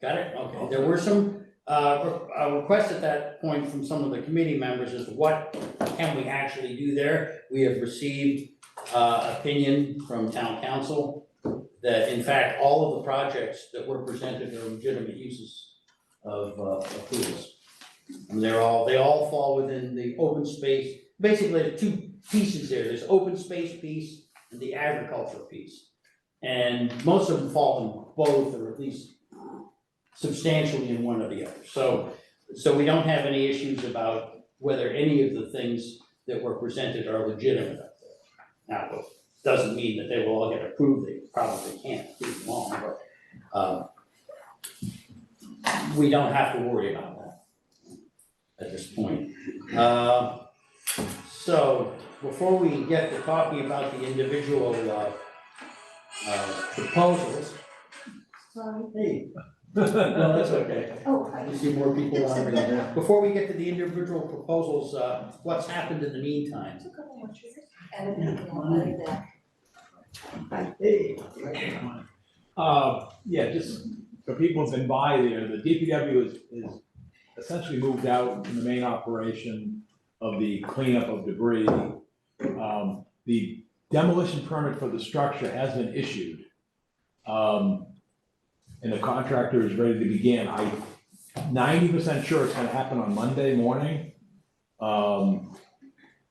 Got it? Okay. There were some requests at that point from some of the committee members as to what can we actually do there. We have received opinion from town council that in fact, all of the projects that were presented are legitimate uses of Koulas. And they all fall within the open space. Basically, there's two pieces there. There's open space piece and the agriculture piece. And most of them fall in both, or at least substantially in one or the other. So we don't have any issues about whether any of the things that were presented are legitimate up there. Now, it doesn't mean that they will all get approved. They probably can't approve them all, but we don't have to worry about that at this point. So before we get to talking about the individual proposals. Sorry. Hey. No, that's okay. Oh, You see more people wandering in. Before we get to the individual proposals, what's happened in the meantime? a couple more chairs. Add that. Hey. Yeah, just for people who've been by there, the DPW is essentially moved out in the main operation of the cleanup of debris. The demolition permit for the structure has been issued. And the contractor is ready to begin. I'm 90% sure it's gonna happen on Monday morning.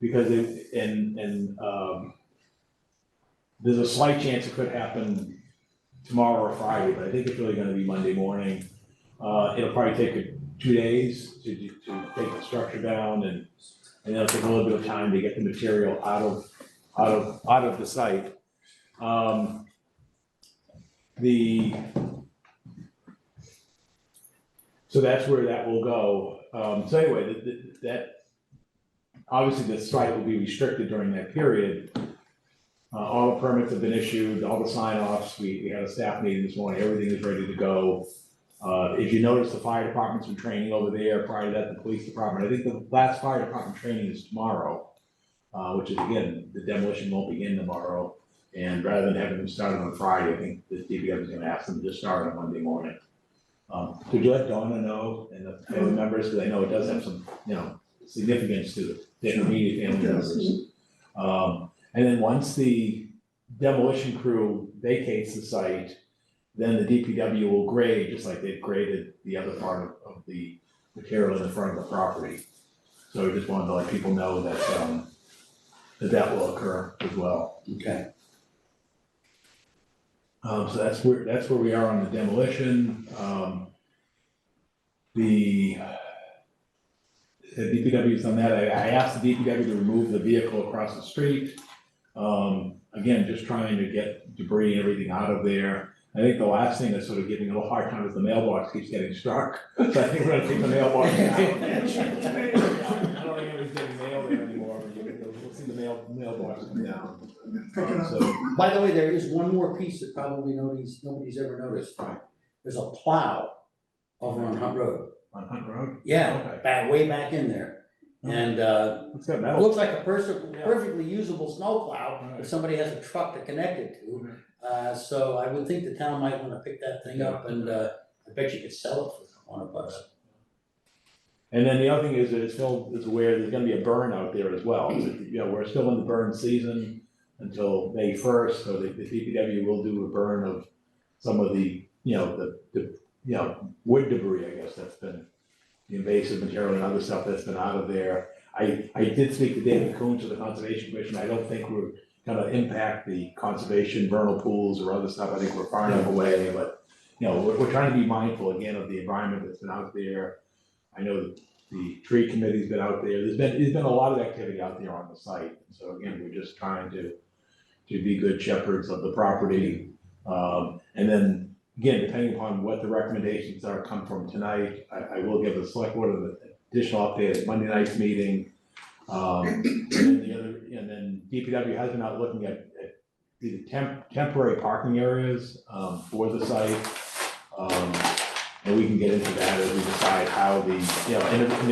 Because there's a slight chance it could happen tomorrow or Friday, but I think it's really gonna be Monday morning. It'll probably take 2 days to take the structure down, and then it'll take a little bit of time to get the material out of the site. So that's where that will go. So anyway, that obviously the site will be restricted during that period. All the permits have been issued, all the sign-offs. We had a staff meeting this morning. Everything is ready to go. If you notice, the fire department's been training over there. Prior to that, the police department. I think the last fire department training is tomorrow, which is, again, the demolition won't begin tomorrow. And rather than having them started on Friday, I think the DPW is going to ask them to just start on Monday morning. Could you let Donna know and the family members, because I know it does have some, significance to the immediate family members. And then once the demolition crew vacates the site, then the DPW will grade, just like they've graded the other part of the material in the front of the property. So we just wanted to let people know that that will occur as well. Okay. So that's where we are on the demolition. The DPW's done that. I asked the DPW to remove the vehicle across the street. Again, just trying to get debris and everything out of there. I think the last thing that's sort of giving a little hard time is the mailbox keeps getting struck. So I think we're gonna take the mailbox down. I don't think anybody's getting mail there anymore. We'll see the mailbox come down. So, By the way, there is one more piece that probably nobody's ever noticed. There's a plow over on Hunt Road. on Hunt Road? Yeah, Okay. way back in there. And It's got it metal. looks like a perfectly usable snow plow if somebody has a truck to connect it to. So I would think the town might wanna pick that thing up, and I bet you could sell it for $100. And then the other thing is that Phil is aware there's gonna be a burn out there as well. So, we're still in the burn season until May 1st, so the DPW will do a burn of some of the wood debris, I guess, that's been the invasive material and other stuff that's been out of there. I did speak to David Coons of the Conservation Commission. I don't think we're gonna impact the conservation vernal pools or other stuff. I think we're far enough away, but, we're trying to be mindful again of the environment that's been out there. I know the tree committee's been out there. There's been a lot of activity out there on the site. So again, we're just trying to be good shepherds of the property. And then again, depending upon what the recommendations are come from tonight, I will give the select board an additional update at Monday night's meeting. And then DPW has been out looking at the temporary parking areas for the site. And we can get into that as we decide how and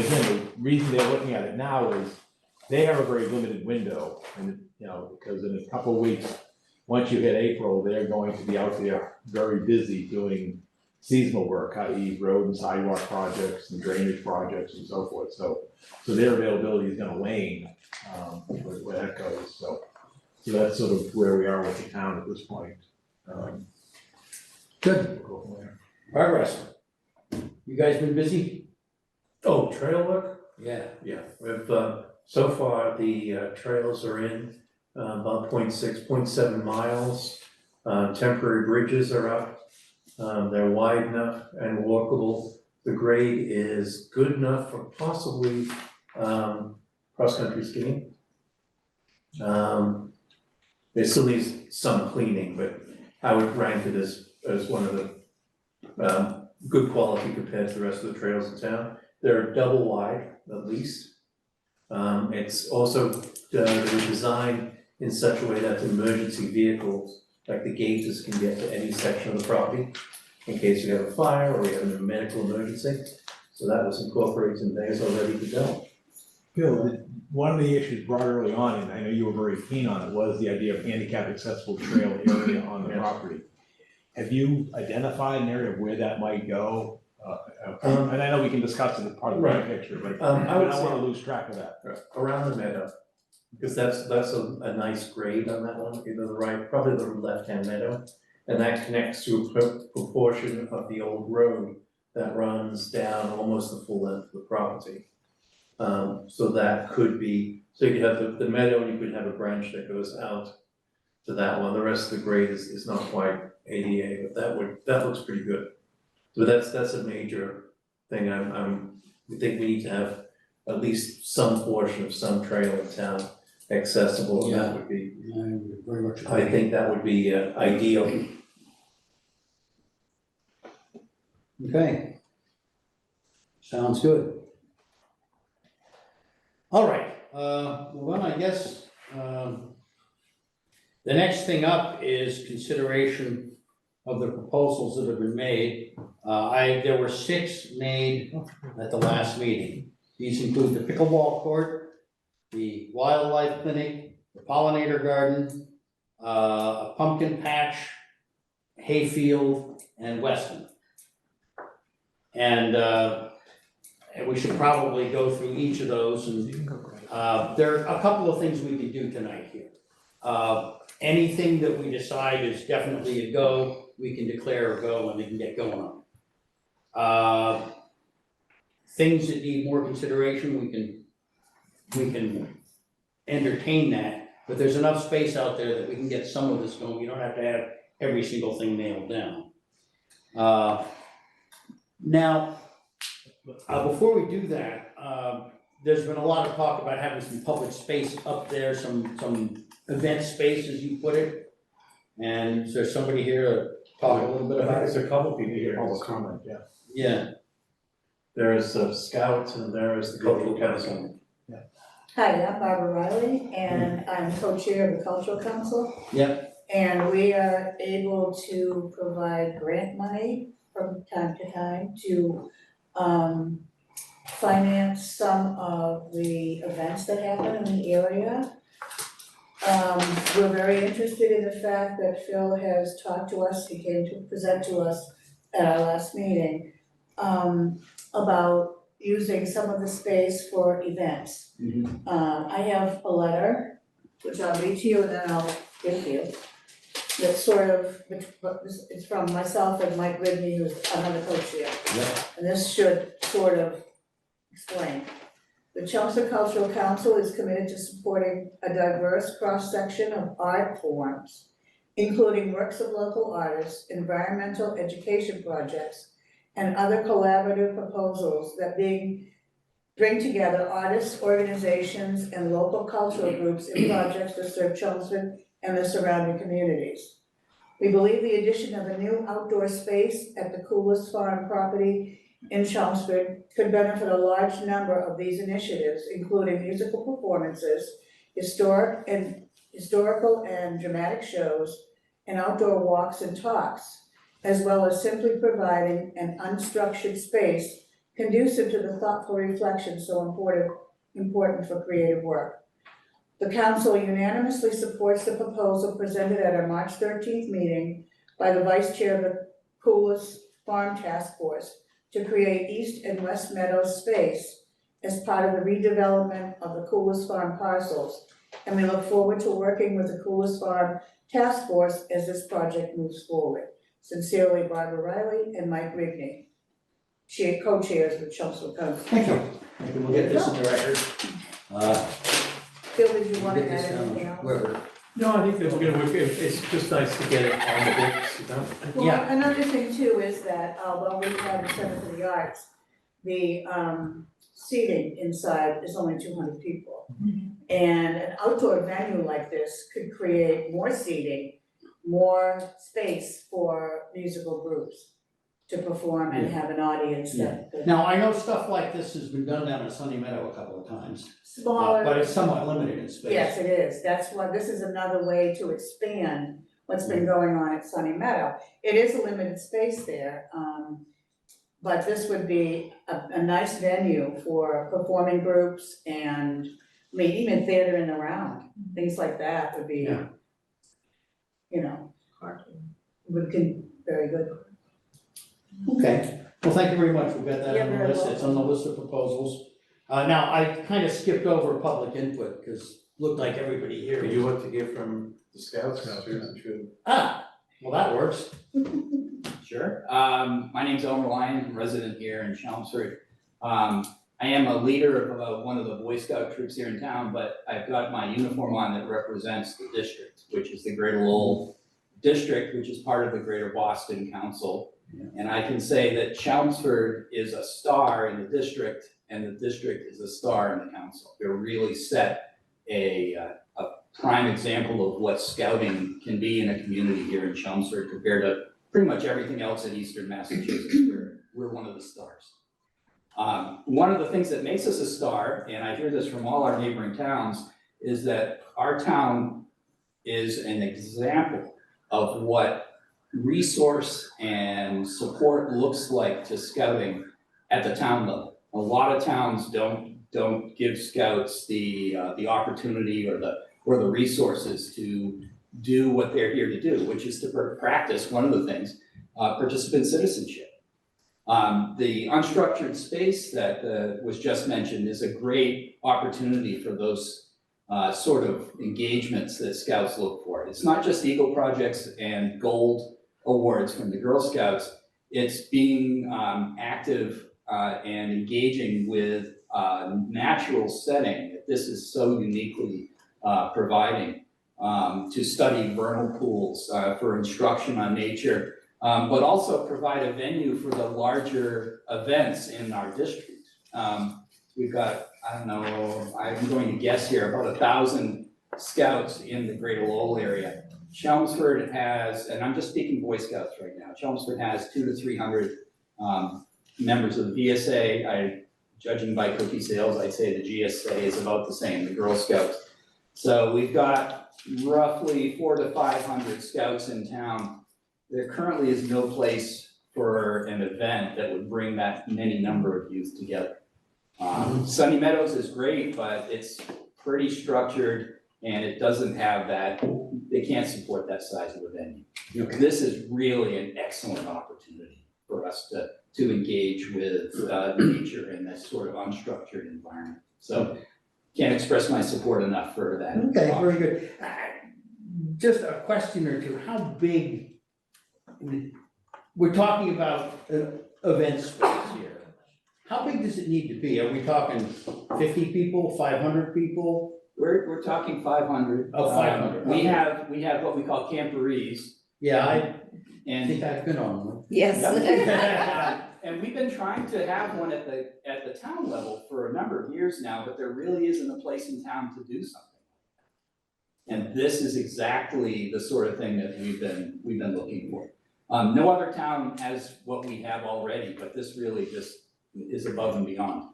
again, the reason they're looking at it now is they have a very limited window, and because in a couple of weeks, once you hit April, they're going to be out there very busy doing seasonal work, i.e. road and sidewalk projects and drainage projects and so forth. So their availability is gonna wane, where that goes, so that's sort of where we are with the town at this point. Good, We'll go from there. progress. You guys been busy? Oh, trail work? Yeah. Yeah, we've, so far, the trails are in, about 0.7 miles. Temporary bridges are up. They're wide enough and walkable. The grade is good enough for possibly, cross-country skiing. It still needs some cleaning, but I would rank it as one of the, good quality compared to the rest of the trails in town. They're double wide, at least. It's also, they were designed in such a way that emergency vehicles, like the gators, can get to any section of the property in case you have a fire or you have a medical emergency. So that was incorporated in there, so ready to go. Bill, one of the issues brought early on, and I know you were very keen on it, was the idea of handicap accessible trail area on the Yes. property. Have you identified an area where that might go? And I know we can discuss it as part of the Right. picture, but I would don't want say to lose track of that. around the meadow, because that's a nice grade on that one, either the right, probably the left-hand meadow. And that connects to a proportion of the old road that runs down almost the full length of the property. So that could be, so you could have the meadow and you could have a branch that goes out to that one. The rest of the grade is not quite ADA, but that looks pretty good. So that's a major thing. We think we need to have at least some portion of some trail in town accessible, and that would be, I very much agree. I think that would be ideal. Okay. Sounds good. All right, well, I guess, the next thing up is consideration of the proposals that have been made. There were 6 made at the last meeting. These include the pickleball court, the wildlife clinic, the pollinator garden, a pumpkin patch, hayfield, and Weston. And we should probably go through each of those, and there are a couple of things we can do tonight here. Anything that we decide is definitely a go, we can declare a go and they can get going on. Things that need more consideration, we can entertain that, but there's enough space out there that we can get some of this going. You don't have to have every single thing nailed down. Now, before we do that, there's been a lot of talk about having some public space up there, some event space, as you put it. And is there somebody here to talk a little bit I think about there's it? a couple people here. Public comment, yeah. Yeah. There is the Scouts and there is the Cultural Council. Hi, I'm Barbara Riley, and I'm co-chair of the Cultural Council. Yep. And we are able to provide grant money from time to time to finance some of the events that happen in the area. We're very interested in the fact that Phil has talked to us, he came to present to us at our last meeting, about using some of the space for events. I have a letter, which I'll read to you and then I'll give to you. That's sort of, it's from myself and Mike Ridney, who's another co-chair. Yep. And this should sort of explain. The Chelmsford Cultural Council is committed to supporting a diverse cross-section of art forms, including works of local artists, environmental education projects, and other collaborative proposals that bring together artists, organizations, and local cultural groups in projects that serve Chelmsford and the surrounding communities. We believe the addition of a new outdoor space at the Koulas Farm property in Chelmsford could benefit a large number of these initiatives, including musical performances, historical and dramatic shows, and outdoor walks and talks, as well as simply providing an unstructured space conducive to the thoughtful reflection so important for creative work. The council unanimously supports the proposal presented at our March 13th meeting by the vice chair of the Koulas Farm Task Force to create East and West Meadows space as part of the redevelopment of the Koulas Farm parcels. And we look forward to working with the Koulas Farm Task Force as this project moves forward. Sincerely, Barbara Riley and Mike Rigney, co-chairs with Chelmsford Council. Thank you. Thank you. We'll get this in the record. Phil, did you want to Get this add down, anything else? whoever. No, I think that's good, it's just nice to get it on the books, you know? Well, Yeah. another thing too is that although we have a Center for the Arts, the seating inside is only 200 people. And an outdoor venue like this could create more seating, more space for musical groups to perform and have an audience that could. Now, I know stuff like this has been done down at Sunny Meadow a couple of times, Smaller. but it's somewhat limited in space. Yes, it is. That's why this is another way to expand what's been going on at Sunny Meadow. It is a limited space there, but this would be a nice venue for performing groups and, I mean, even theater in the round, things like that would be, Yeah. you know, would be very good. Okay, well, thank you very much, we've got that Yeah, on the very list, it's on the list of proposals. Now, I kind of skipped over public input, because looked like everybody here. Do was- you want to give from the scouts? Sure. Well, that works. Sure. My name's Elmer Lyon, resident here in Chelmsford. I am a leader of one of the Boy Scout troops here in town, but I've got my uniform on that represents the district, which is the Greater Lowell District, which is part of the Greater Boston Council. Yeah. And I can say that Chelmsford is a star in the district, and the district is a star in the council. They're really set a prime example of what scouting can be in a community here in Chelmsford compared to pretty much everything else in Eastern Massachusetts. We're one of the stars. One of the things that makes us a star, and I hear this from all our neighboring towns, is that our town is an example of what resource and support looks like to scouting at the town level. A lot of towns don't give scouts the opportunity or the resources to do what they're here to do, which is to practice one of the things, participant citizenship. The unstructured space that was just mentioned is a great opportunity for those sort of engagements that scouts look for. It's not just Eagle projects and gold awards from the Girl Scouts, it's being active and engaging with natural setting that this is so uniquely providing to study vernal pools for instruction on nature, but also provide a venue for the larger events in our district. We've got, I don't know, I'm going to guess here, about 1,000 scouts in the Greater Lowell area. Chelmsford has, and I'm just speaking Boy Scouts right now, Chelmsford has 200 to 300 members of the VSA. Judging by cookie sales, I'd say the GSA is about the same, the Girl Scouts. So we've got roughly 400 to 500 scouts in town. There currently is no place for an event that would bring that many number of youth together. Sunny Meadows is great, but it's pretty structured and it doesn't have that, they can't support that size of a venue. Okay. This is really an excellent opportunity for us to engage with nature in this sort of unstructured environment. So can't express my support enough for that. Okay, very good. Just a question or two, how big, we're talking about event space here. How big does it need to be? Are we talking 50 people, 500 people? We're talking 500. Oh, 500, We okay. have what we call camporees. Yeah, I And think I've been on one. Yes. and we've been trying to have one at the town level for a number of years now, but there really isn't a place in town to do something. And this is exactly the sort of thing that we've been looking for. No other town has what we have already, but this really just is above and beyond.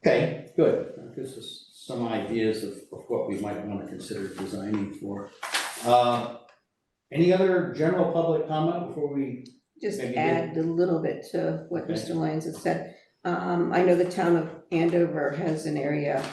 Okay, good. That gives us some ideas of what we might want to consider designing for. Any other general public comment before we? Just Maybe add a little bit to what Okay. Mr. Lyons has said. I know the town of Andover has an area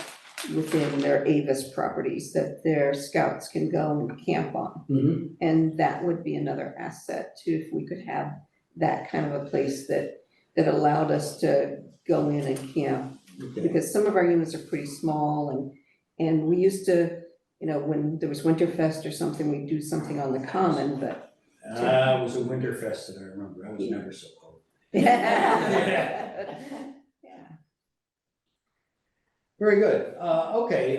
within their Avis properties that their scouts can go and camp on. Mhm. And that would be another asset too, if we could have that kind of a place that allowed us to go in and camp. Okay. Because some of our units are pretty small and we used to, when there was Winterfest or something, we'd do something on the common, but. It was a Winterfest that I remember, I was never so cold. Yeah. Very good, okay,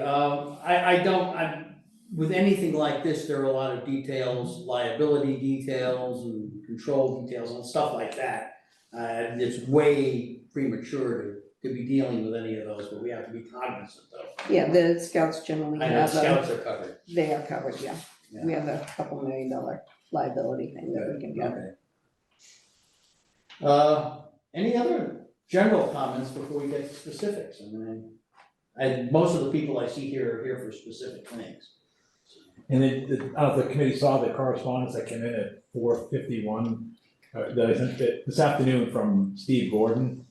with anything like this, there are a lot of details, liability details and control details and stuff like that. And it's way premature to be dealing with any of those, but we have to be cognizant of. Yeah, the scouts generally I know have, scouts are covered. they are covered, yeah. Yeah. We have a $2 million liability thing that we can get. Okay. Any other general comments before we get to specifics? I mean, most of the people I see here are here for specific things. And then, I don't know if the committee saw the correspondence that came in at 4:51, that I sent this afternoon from Steve Gordon.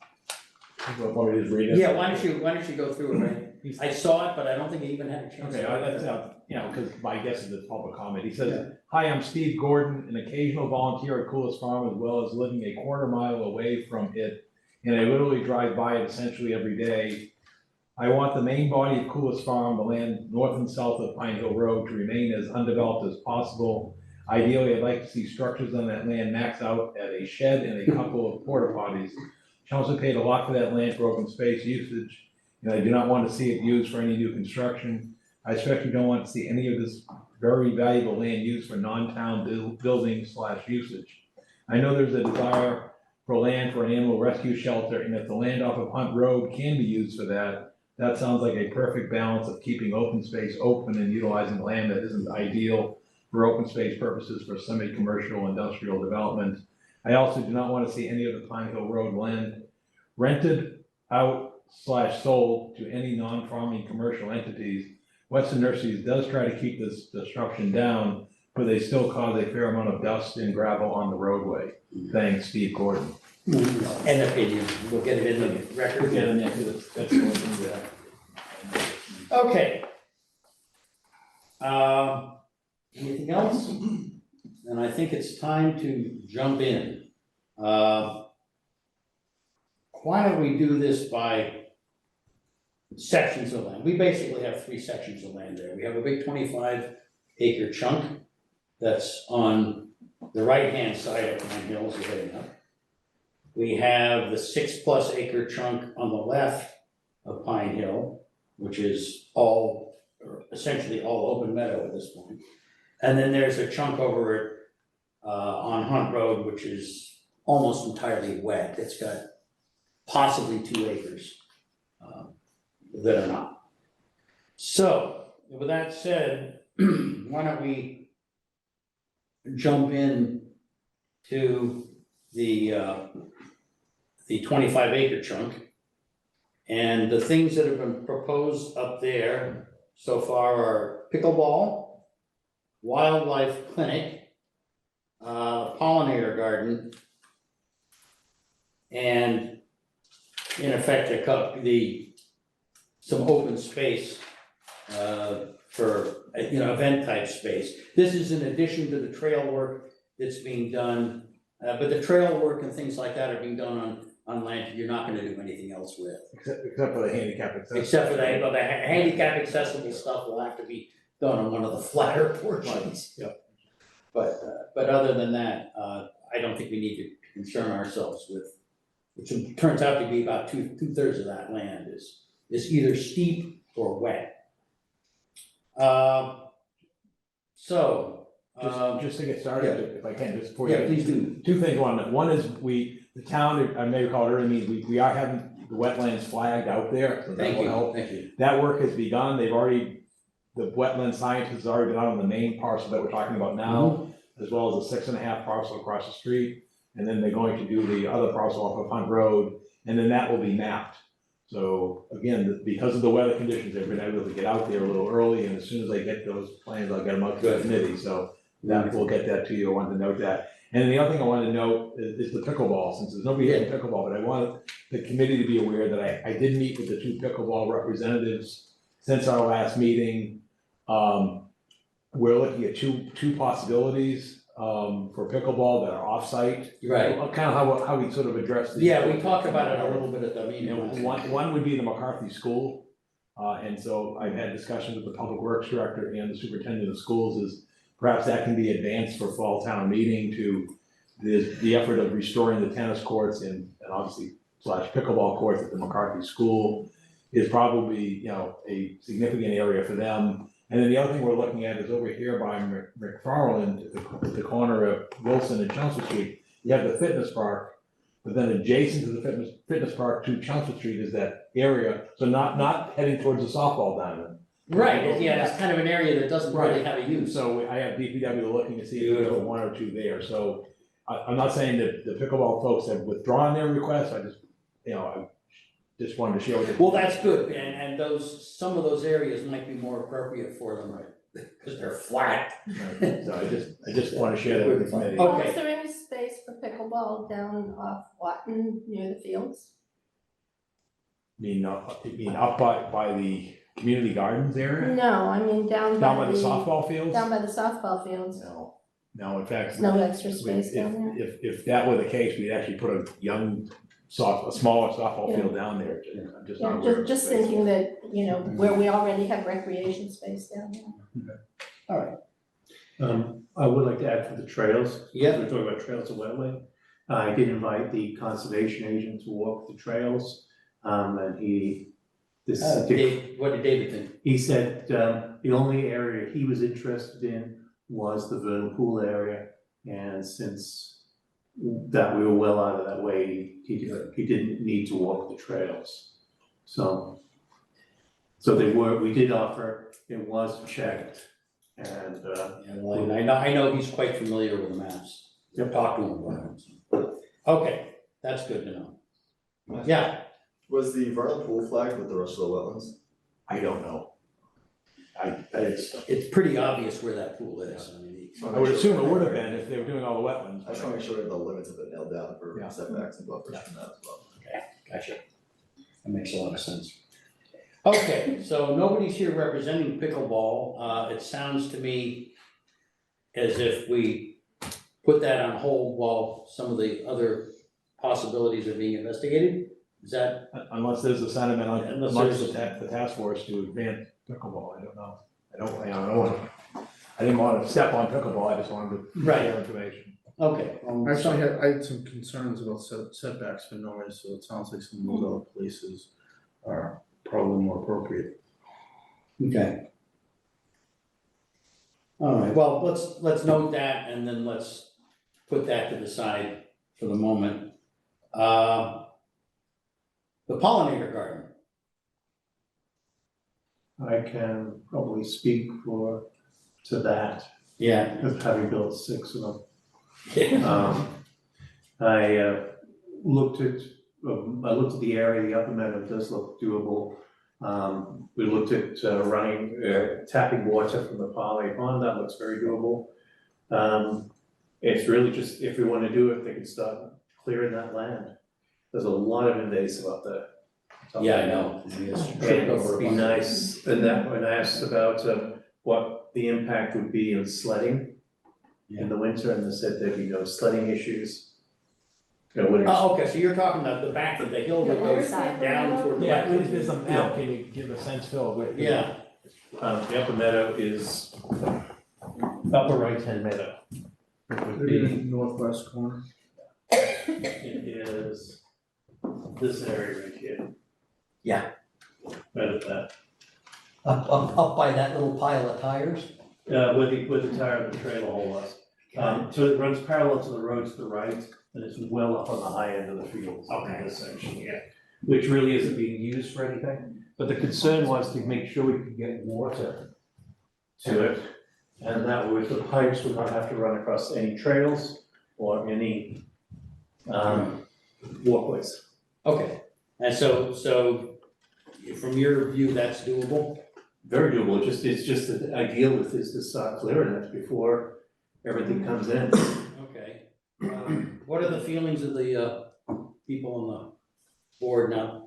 Want me to just read it? Yeah, why don't you go through it, right? I saw it, but I don't think I even had a chance. Okay, that's, because my guess is it's public comment. He says, "Hi, I'm Steve Gordon, an occasional volunteer at Koulas Farm, as well as living a quarter mile away from it. And I literally drive by it essentially every day. I want the main body of Koulas Farm, the land north and south of Pine Hill Road, to remain as undeveloped as possible. Ideally, I'd like to see structures on that land maxed out at a shed and a couple of porta potties. Chelmsford paid a lot for that land for open space usage, and I do not want to see it used for any new construction. I especially don't want to see any of this very valuable land used for non-town building/usage. I know there's a desire for land for an animal rescue shelter, and if the land off of Hunt Road can be used for that, that sounds like a perfect balance of keeping open space open and utilizing land that isn't ideal for open space purposes for semi-commercial industrial development. I also do not want to see any of the Pine Hill Road land rented out/sold to any non-farming commercial entities. Western Nurseries does try to keep this disruption down, but they still cause a fair amount of dust and gravel on the roadway. Thanks, Steve Gordon." An opinion, we'll get it in the record. Yeah, and that's the only thing that. Okay. Anything else? And I think it's time to jump in. Why don't we do this by sections of land? We basically have 3 sections of land there. We have a big 25-acre chunk that's on the right-hand side of Pine Hills, is heading up. We have the 6+ acre chunk on the left of Pine Hill, which is essentially all open meadow at this point. And then there's a chunk over on Hunt Road, which is almost entirely wet. It's got possibly 2 acres that are not. So, with that said, why don't we jump in to the 25-acre chunk. And the things that have been proposed up there so far are pickleball, wildlife clinic, pollinator garden, and in effect, some open space for, event type space. This is in addition to the trail work that's being done, but the trail work and things like that are being done on land you're not gonna do anything else with. Except for the handicap accessible. Except for the handicap accessible stuff will have to be done on one of the flatter portions. Yep. But other than that, I don't think we need to concern ourselves with, which turns out to be about two-thirds of that land is either steep or wet. Just to get started, if I can, just before you. Yeah, please do. 2 things. One is the town, I may recall earlier meetings, we are having the wetlands flagged out there, so that Thank will you, help. thank you. That work has begun. The wetland scientists have already been out on the main parcel that we're talking about now, as well as a 6.5 parcel across the street. And then they're going to do the other parcel off of Hunt Road, and then that will be mapped. So again, because of the weather conditions, they've been able to get out there a little early, and as soon as I get those plans, I'll get them out to the committee. So that, we'll get that to you. I wanted to note that. And then the other thing I wanted to note is the pickleball, since there's nobody here in pickleball, but I wanted the committee to be aware that I did meet with the 2 pickleball representatives since our last meeting, we're looking at two possibilities, for pickleball that are off-site. Right. Kind of how we sort of address the. Yeah, we talked about it a little bit at the You meeting. know, one would be the McCarthy School, and so I've had discussions with the Public Works Director and the Superintendent of Schools, is perhaps that can be advanced for fall town meeting to the effort of restoring the tennis courts and obviously / pickleball courts at the McCarthy School is probably, you know, a significant area for them. And then the other thing we're looking at is over here by McFarland, at the corner of Wilson and Chelmsford Street, you have the fitness park. But then adjacent to the fitness park to Chelmsford Street is that area, so not heading towards the softball diamond. Right, yeah, it's kind of an area that doesn't really have a use. So I have DPW looking to see if there's a one or two there, so I'm not saying that the pickleball folks have withdrawn their request, I just, you know, I just wanted to share with you. Well, that's good, and some of those areas might be more appropriate for them, right? Because they're flat. Right. So I just want to share that with the committee. Oh. Well, Okay. is there any space for pickleball down off Watton near the fields? You mean up by the community gardens area? No, I mean down Down by by the softball fields? Down by the softball fields. No, in fact. There's no extra space down there. If that were the case, we'd actually put a smaller softball Yeah. field down there, I'm just not Yeah, aware of just space. thinking that, you know, where we already have recreation space down there. All right. I would like to add for the trails. Yeah. We're talking about trails of wetland. I did invite the conservation agent to walk the trails, and What did David think? he said, the only area he was interested in was the vernal pool area, and since that we were well out of that way, he didn't need to walk the trails. So we did offer, it was checked, and, Yeah, well, I know he's quite familiar with the maps. Yep. Talk to him about it. Okay, that's good to know. Yeah, Was the vernal pool flagged with the rest of the wetlands? I don't know. it's pretty obvious where that pool is. I mean, I would assume it would have been if they were doing all the wetlands. I just wanna make sure we have the limits of it nailed down for Yeah. setbacks and buffers from that as well. Gotcha. That makes a lot of sense. Okay, so nobody's here representing pickleball. It sounds to me as if we put that on hold while some of the other possibilities are being investigated. Is that, Unless there's a sentiment Unless amongst there's- the task force to advance pickleball, I don't know. I didn't want to step on pickleball, I just wanted to Right. share information. okay? Actually, I had some concerns about setbacks for noise, so it sounds like some of those other places are probably more appropriate. Okay. All right, well, let's note that and then let's put that to the side for the moment. The pollinator garden. I can probably speak to that, Yeah. of having built 6 of them. I looked at the area, the upper meadow does look doable. We looked at tapping water from the Parley Pond, that looks very doable. It's really just, if we want to do it, they can start clearing that land. There's a lot of invasive up there. Yeah, I know. And it'd be nice, and that, when I asked about what the impact would be on sledding in the winter, and they said there'd be no sledding issues. You know, Oh, okay, so you're talking about the back of the hill that goes down toward the Yeah, wetlands? there's a map, can you give a sense, Phil? Yeah, the upper meadow is upper right-hand meadow. It would be, Northwest corner. it is this area right here. Yeah. Right at that, up by that little pile of tires? where the tire of the trailer hole was. So it runs parallel to the road to the right, and it's well up on the high end of the fields in this section here, which really isn't being used for anything. But the concern was to make sure we could get water to it, and that way the pipes would not have to run across any trails or any walkways. Okay, and so from your view, that's doable? Very doable, it's just the ideal with is to start clearing it before everything comes in. Okay. What are the feelings of the people on the board now?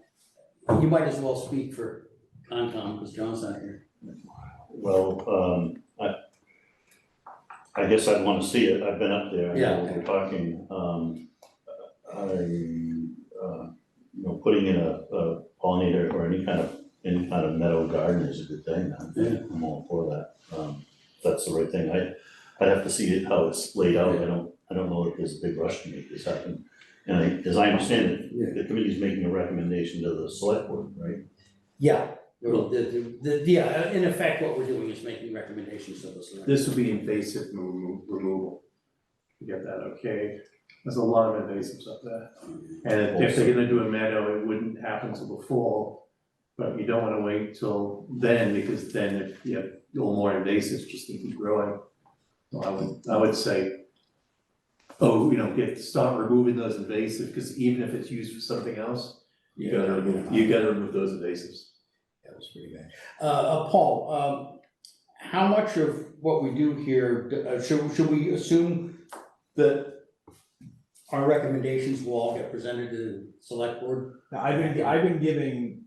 You might as well speak for Concom, because John's not here. Well, I guess I'd wanna see it, I've been up there, I Yeah, know what we're talking, putting in a pollinator or any kind of meadow garden is a good thing, I'm all for that. If that's the right thing, I'd have to see it, how it's laid out, I don't know if there's a big rush to make this happen. And as I understand it, the committee's making a recommendation to the select board, right? Yeah, well, yeah, in effect, what we're doing is making recommendations to the select. This would be invasive removal. You get that, okay? There's a lot of invasives up there. And if they're gonna do a meadow, it wouldn't happen till the fall. But you don't wanna wait till then, because then if you have more invasives, just keep growing. So I would say, start removing those invasives, because even if it's used for something else, you gotta remove those invasives. That was pretty bad. Paul, how much of what we do here, should we assume that our recommendations will all get presented to the select board? Now, I've been giving,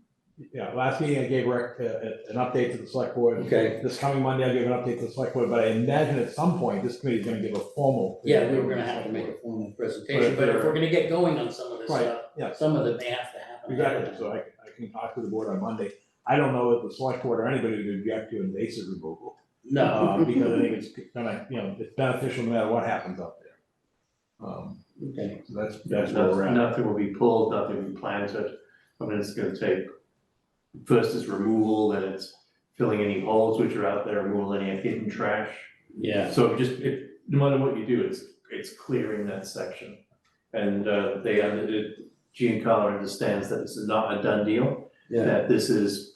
last meeting I gave Rick an update to the select board. Okay. This coming Monday, I'll give an update to the select board, but I imagine at some point, this committee's gonna give a formal. Yeah, we were gonna have to make a formal presentation, but if we're gonna get going on some of this Right, stuff, yeah. some of it may have to happen. Exactly, so I can talk to the board on Monday. I don't know if the select board or anybody would object to invasive removal. No. Because I think it's gonna, it's beneficial no matter what happens up there. Okay. So that's where we're at. Nothing will be pulled, nothing will be planted. I mean, it's gonna take, first is removal, then it's filling any holes which are out there, removal any hidden trash. Yeah. So no matter what you do, it's clearing that section. And Giancarlo understands that this is not a done deal. Yeah. That this is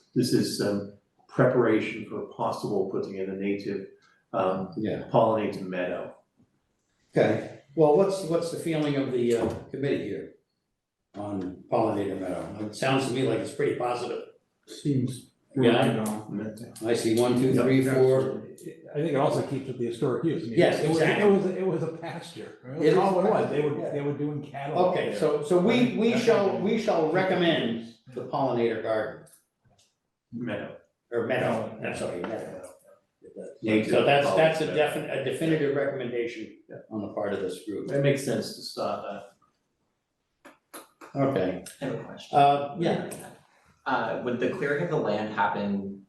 preparation for possible putting in a native pollinator meadow. Okay, well, what's the feeling of the committee here on pollinator meadow? It sounds to me like it's pretty positive. Seems. Yeah. I see 1, 2, 3, 4. I think it also keeps with the historic use. I mean, Yes, exactly. It was a pasture. It is. That's all it was. They were doing cattle. up Okay, there. so we shall recommend the pollinator garden, Meadow. or meadow, I'm sorry, meadow. Native So that's a pollinator. definitive recommendation on the part of this group. That makes sense to start that. Okay, I have a question. yeah. Would the clearing of the land happen,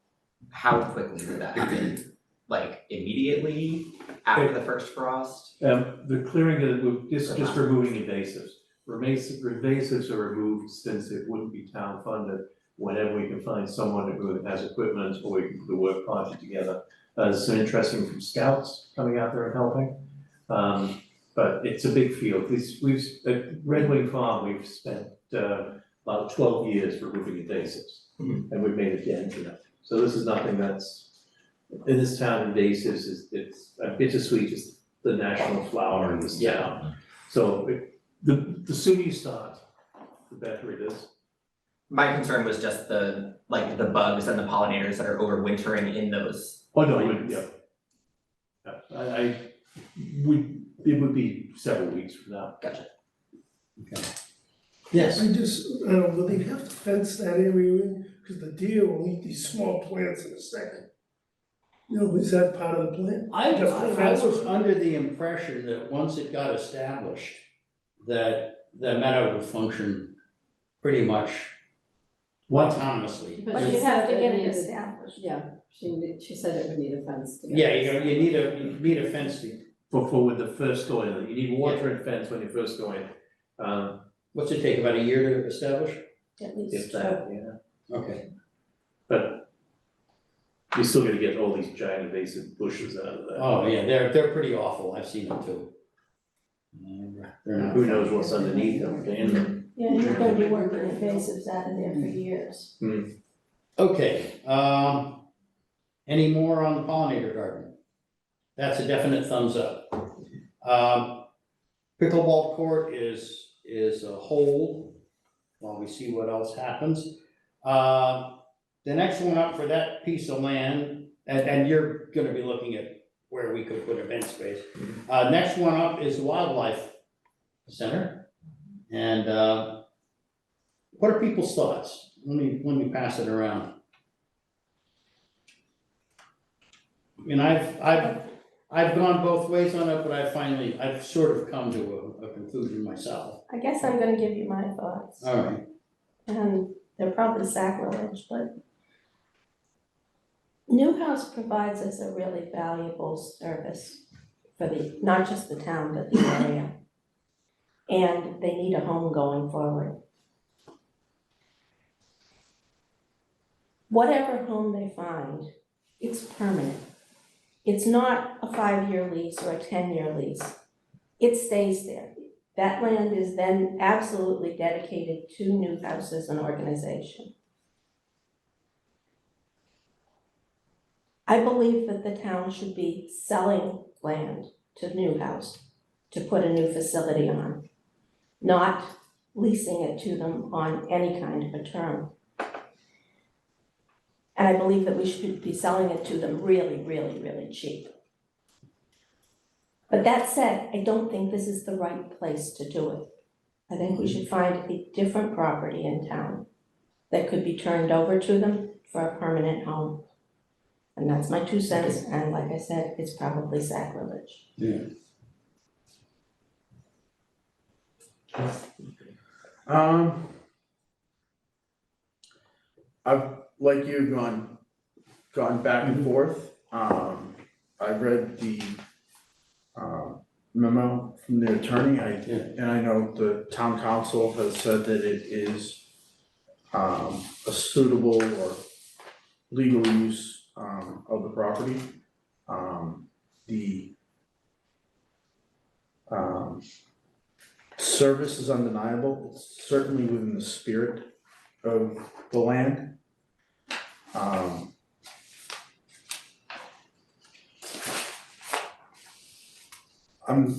how quickly would that happen? Like immediately after the first frost? The clearing of, just removing invasives. Invasives are removed since it wouldn't be town funded, whenever we can find someone who has equipment or we can put the work project together. There's some interesting from scouts coming out there and helping. But it's a big field. At Red Wing Farm, we've spent about 12 years removing invasives. And we've made a dent in it. So this is nothing that's, in this town, invasives it's bittersweet is the national flower in this town. So the sooner you start, the better it is. My concern was just the bugs and the pollinators that are overwintering in those. Oh, no, it would be several weeks from now. Gotcha. Yes. Will they have to fence that area in, because the deer will eat these small plants in a second? Is that part of the plan? I was under the impression that once it got established, that the meadow would function pretty much autonomously. But you have to get it established. Yeah, she said it would need a fence to get. Yeah, you need a fence to. For when the first go in, you need water and fence when you first go in. What's it take, about a year to establish? At least. If that, yeah. Okay. But you're still gonna get all these giant invasive bushes out of there. Oh, yeah, they're pretty awful, I've seen them too. They're not Who fun. knows what's underneath them, in them. Yeah, you're gonna be working invasives out of there for years. Okay, any more on the pollinator garden? That's a definite thumbs up. Pickleball court is a hold while we see what else happens. The next one up for that piece of land, and you're gonna be looking at where we could put event space. Next one up is the wildlife center. And what are people's thoughts? Let me pass it around. I mean, I've gone both ways on it, but I've sort of come to a conclusion myself. I guess I'm gonna give you my thoughts, All right, and they're probably sacrilege, but Newhouse provides us a really valuable service for not just the town, but the area. And they need a home going forward. Whatever home they find, it's permanent. It's not a 5-year lease or a 10-year lease. It stays there. That land is then absolutely dedicated to Newhouse as an organization. I believe that the town should be selling land to Newhouse to put a new facility on, not leasing it to them on any kind of a term. And I believe that we should be selling it to them really, really, really cheap. But that said, I don't think this is the right place to do it. I think we should find a different property in town that could be turned over to them for a permanent home. And that's my 2 cents, and like I said, it's probably sacrilege. yeah. I've, like you, gone back and forth. I read the memo from the attorney, and I know the town council has said that it is a suitable or legal use of the property. The service is undeniable. It's certainly within the spirit of the land. I'm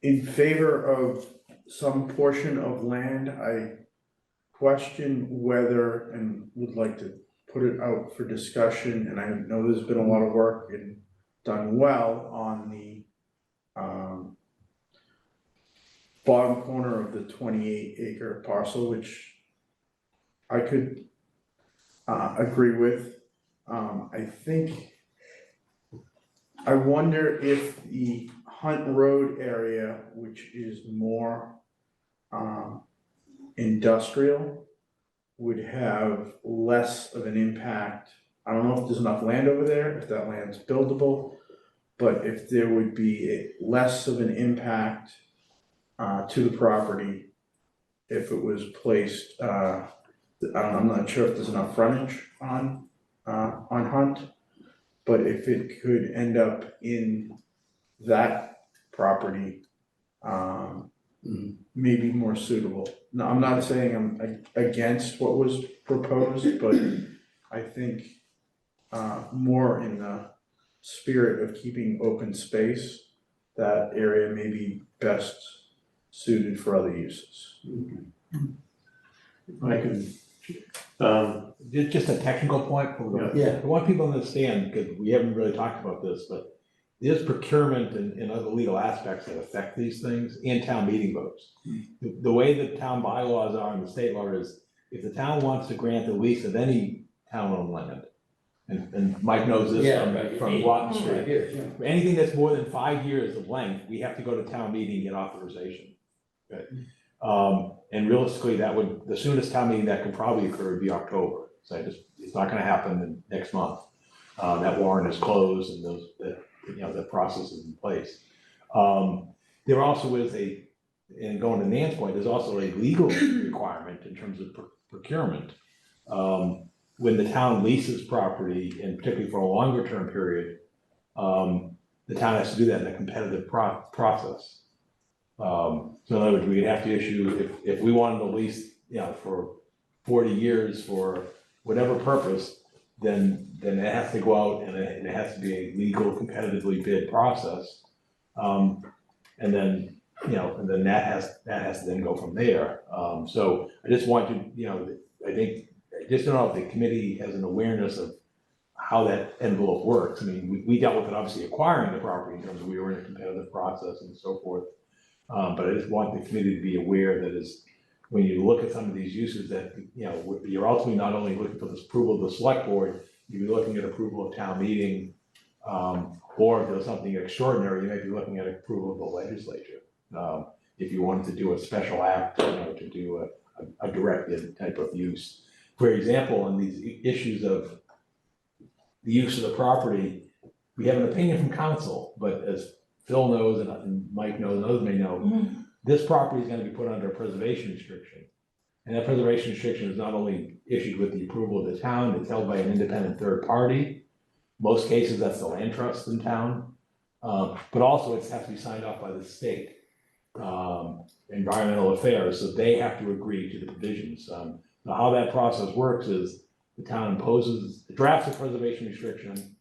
in favor of some portion of land. I question whether, and would like to put it out for discussion, and I know there's been a lot of work and done well on the bottom corner of the 28-acre parcel, which I could agree with. I wonder if the Hunt Road area, which is more industrial, would have less of an impact. I don't know if there's enough land over there, if that land's buildable, but if there would be less of an impact to the property if it was placed, I'm not sure if there's enough frontage on Hunt, but if it could end up in that property, maybe more suitable. Now, I'm not saying I'm against what was proposed, but I think more in the spirit of keeping open space, that area may be best suited for other uses. I can, Just a technical point, Yeah. I want people to understand, because we haven't really talked about this, but there's procurement and other legal aspects that affect these things and town meeting votes. The way the town bylaws are and the state law is, if the town wants to grant the lease of any town-owned land, and Mike knows this from Watton Street, anything that's more than 5 years of length, we have to go to town meeting and get authorization. Okay. And realistically, the soonest town meeting that could probably occur would be October. So it's not gonna happen next month. That warrant is closed and the process is in place. There also is and going to Nan's point, there's also a legal requirement in terms of procurement. When the town leases property, and particularly for a longer term period, the town has to do that in a competitive process. So in other words, we'd have to issue, if we wanted to lease, for 40 years for whatever purpose, then it has to go out and it has to be a legal, competitively bid process. And then that has to then go from there. So I just want to, I just don't know if the committee has an awareness of how that envelope works. I mean, we dealt with it obviously acquiring the property in terms of we were in a competitive process and so forth. But I just want the committee to be aware that when you look at some of these uses that, you're ultimately not only looking for this approval of the select board, you're looking at approval of town meeting Or if there's something extraordinary, you may be looking at approval of the legislature. If you wanted to do a special act, to do a directed type of use. For example, on these issues of the use of the property, we have an opinion from council, but as Phil knows and Mike knows and others may know, this property is gonna be put under a preservation restriction. And that preservation restriction is not only issued with the approval of the town, it's held by an independent third party. Most cases, that's the land trust in town, but also it has to be signed off by the state. Environmental affairs, so they have to agree to the provisions. Now how that process works is the town drafts a preservation restriction,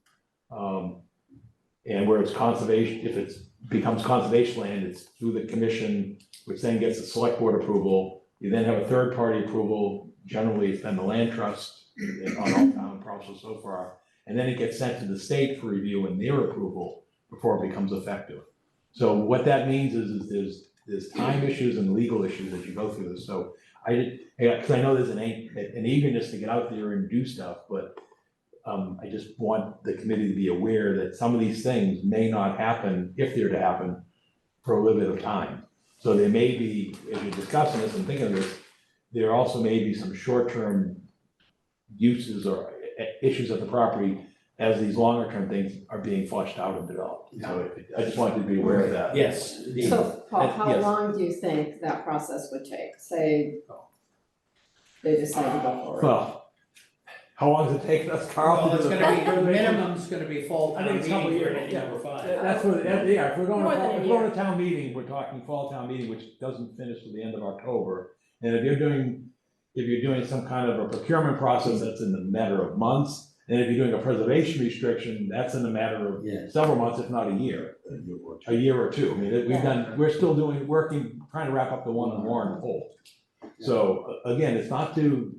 and where it's conservation, if it becomes conservation land, it's through the commission, which then gets the select board approval. You then have a third party approval, generally it's been the land trust on all town parcels so far, and then it gets sent to the state for review and their approval before it becomes effective. So what that means is there's time issues and legal issues as you go through this. So because I know there's an eagerness to get out there and do stuff, but I just want the committee to be aware that some of these things may not happen, if they're to happen, for a little bit of time. So there may be, as you're discussing this and thinking of this, there also may be some short-term uses or issues of the property as these longer-term things are being fleshed out and developed. So I just wanted to be aware of that. Yes. So Paul, how Yes. long do you think that process would take? Say they decide to go forward. Well, how long has it taken us, Carl? Well, to it's do the gonna be, preservation? minimum's gonna be fall I town think it's a couple meeting for years, anything yeah. number 5. That's what, if we're going More to, than a if we're going year. to town meeting, we're talking fall town meeting, which doesn't finish till the end of October. And if you're doing some kind of a procurement process, that's in the matter of months. And if you're doing a preservation restriction, that's in a matter of Yes. several months, if not a year or two. I mean, we're still working, trying to wrap up the one on Warren Holt. So again, it's not to,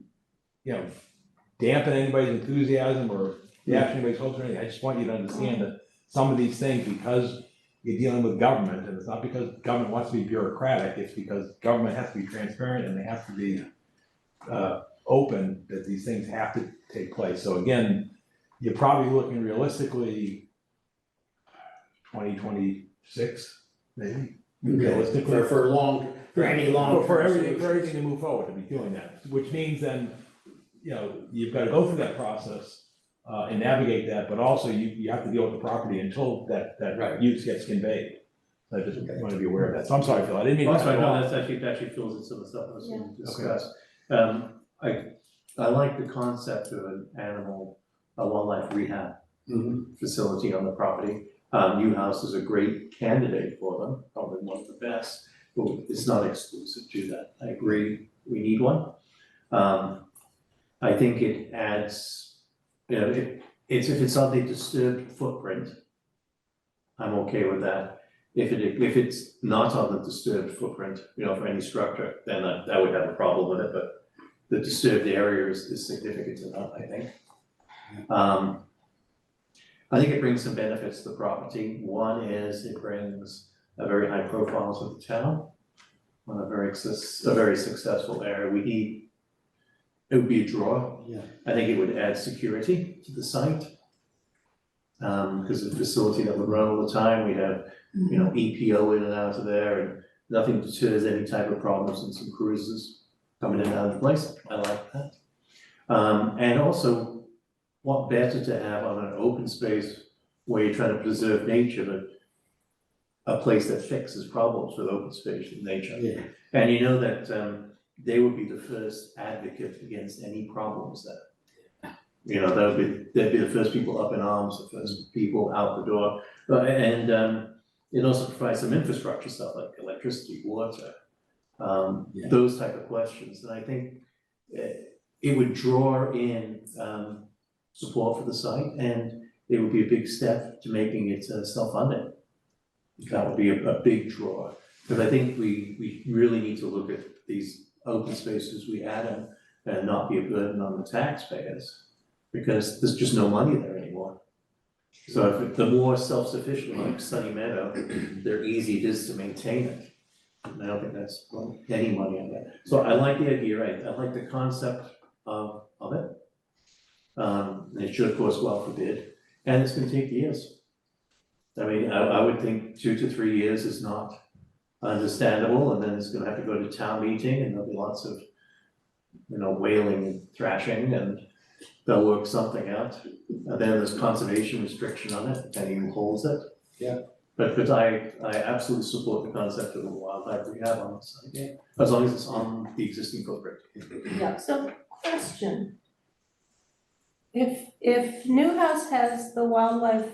dampen anybody's enthusiasm or dash anybody's hopes or anything. I just want you to understand that some of these things, because you're dealing with government, and it's not because government wants to be bureaucratic, it's because government has to be transparent and they have to be open, that these things have to take place. So again, you're probably looking realistically 2026, maybe, realistically. For any long. For everything to move forward, to be doing that, which means then, you've got to go through that process and navigate that, but also you have to deal with the property until that use gets conveyed. So I just want to be aware of that. So I'm sorry, Phil, I didn't mean to. That's right, no, that actually fills in some of the stuff I was going to discuss. I like the concept of an a wildlife rehab facility on the property. Newhouse is a great candidate for them, probably one of the best, but it's not exclusive to that. I agree, we need one. I think it adds, if it's on the disturbed footprint, I'm okay with that. If it's not on the disturbed footprint, for any structure, then I would have a problem with it, but the disturbed area is significant enough, I think. I think it brings some benefits to the property. One is it brings a very high profile to the town on a very successful area. It would be a draw. Yeah. I think it would add security to the site. Because it's a facility that would run all the time, we have, EPO in and out of there, and nothing deters any type of problems and some cruises coming in and out of the place. I like that. And also, what better to have on an open space where you're trying to preserve nature, but a place that fixes problems with open space and nature. Yeah. And that they would be the first advocate against any problems there. They'd be the first people up in arms, the first people out the door. And it also provides some infrastructure stuff like electricity, water, those type of questions. And I think it would draw in support for the site, and it would be a big step to making it self-funding. That would be a big draw. Because I think we really need to look at these open spaces we add them and not be a burden on the taxpayers, because there's just no money there anymore. So if the more self-sufficient, like Sunny Meadow, they're easy it is to maintain it. And I don't think that's any money on that. So I like the idea, right? I like the concept of it. And it should, of course, go out for bid. And it's gonna take years. I mean, I would think 2 to 3 years is not understandable, and then it's gonna have to go to town meeting, and there'll be lots of, wailing and thrashing, and they'll work something out. And then there's conservation restriction on it, depending who holds it. Yeah. But I absolutely support the concept of the wildlife rehab on the site, yeah, as long as it's on the existing footprint. Yeah, so question. If Newhouse has the wildlife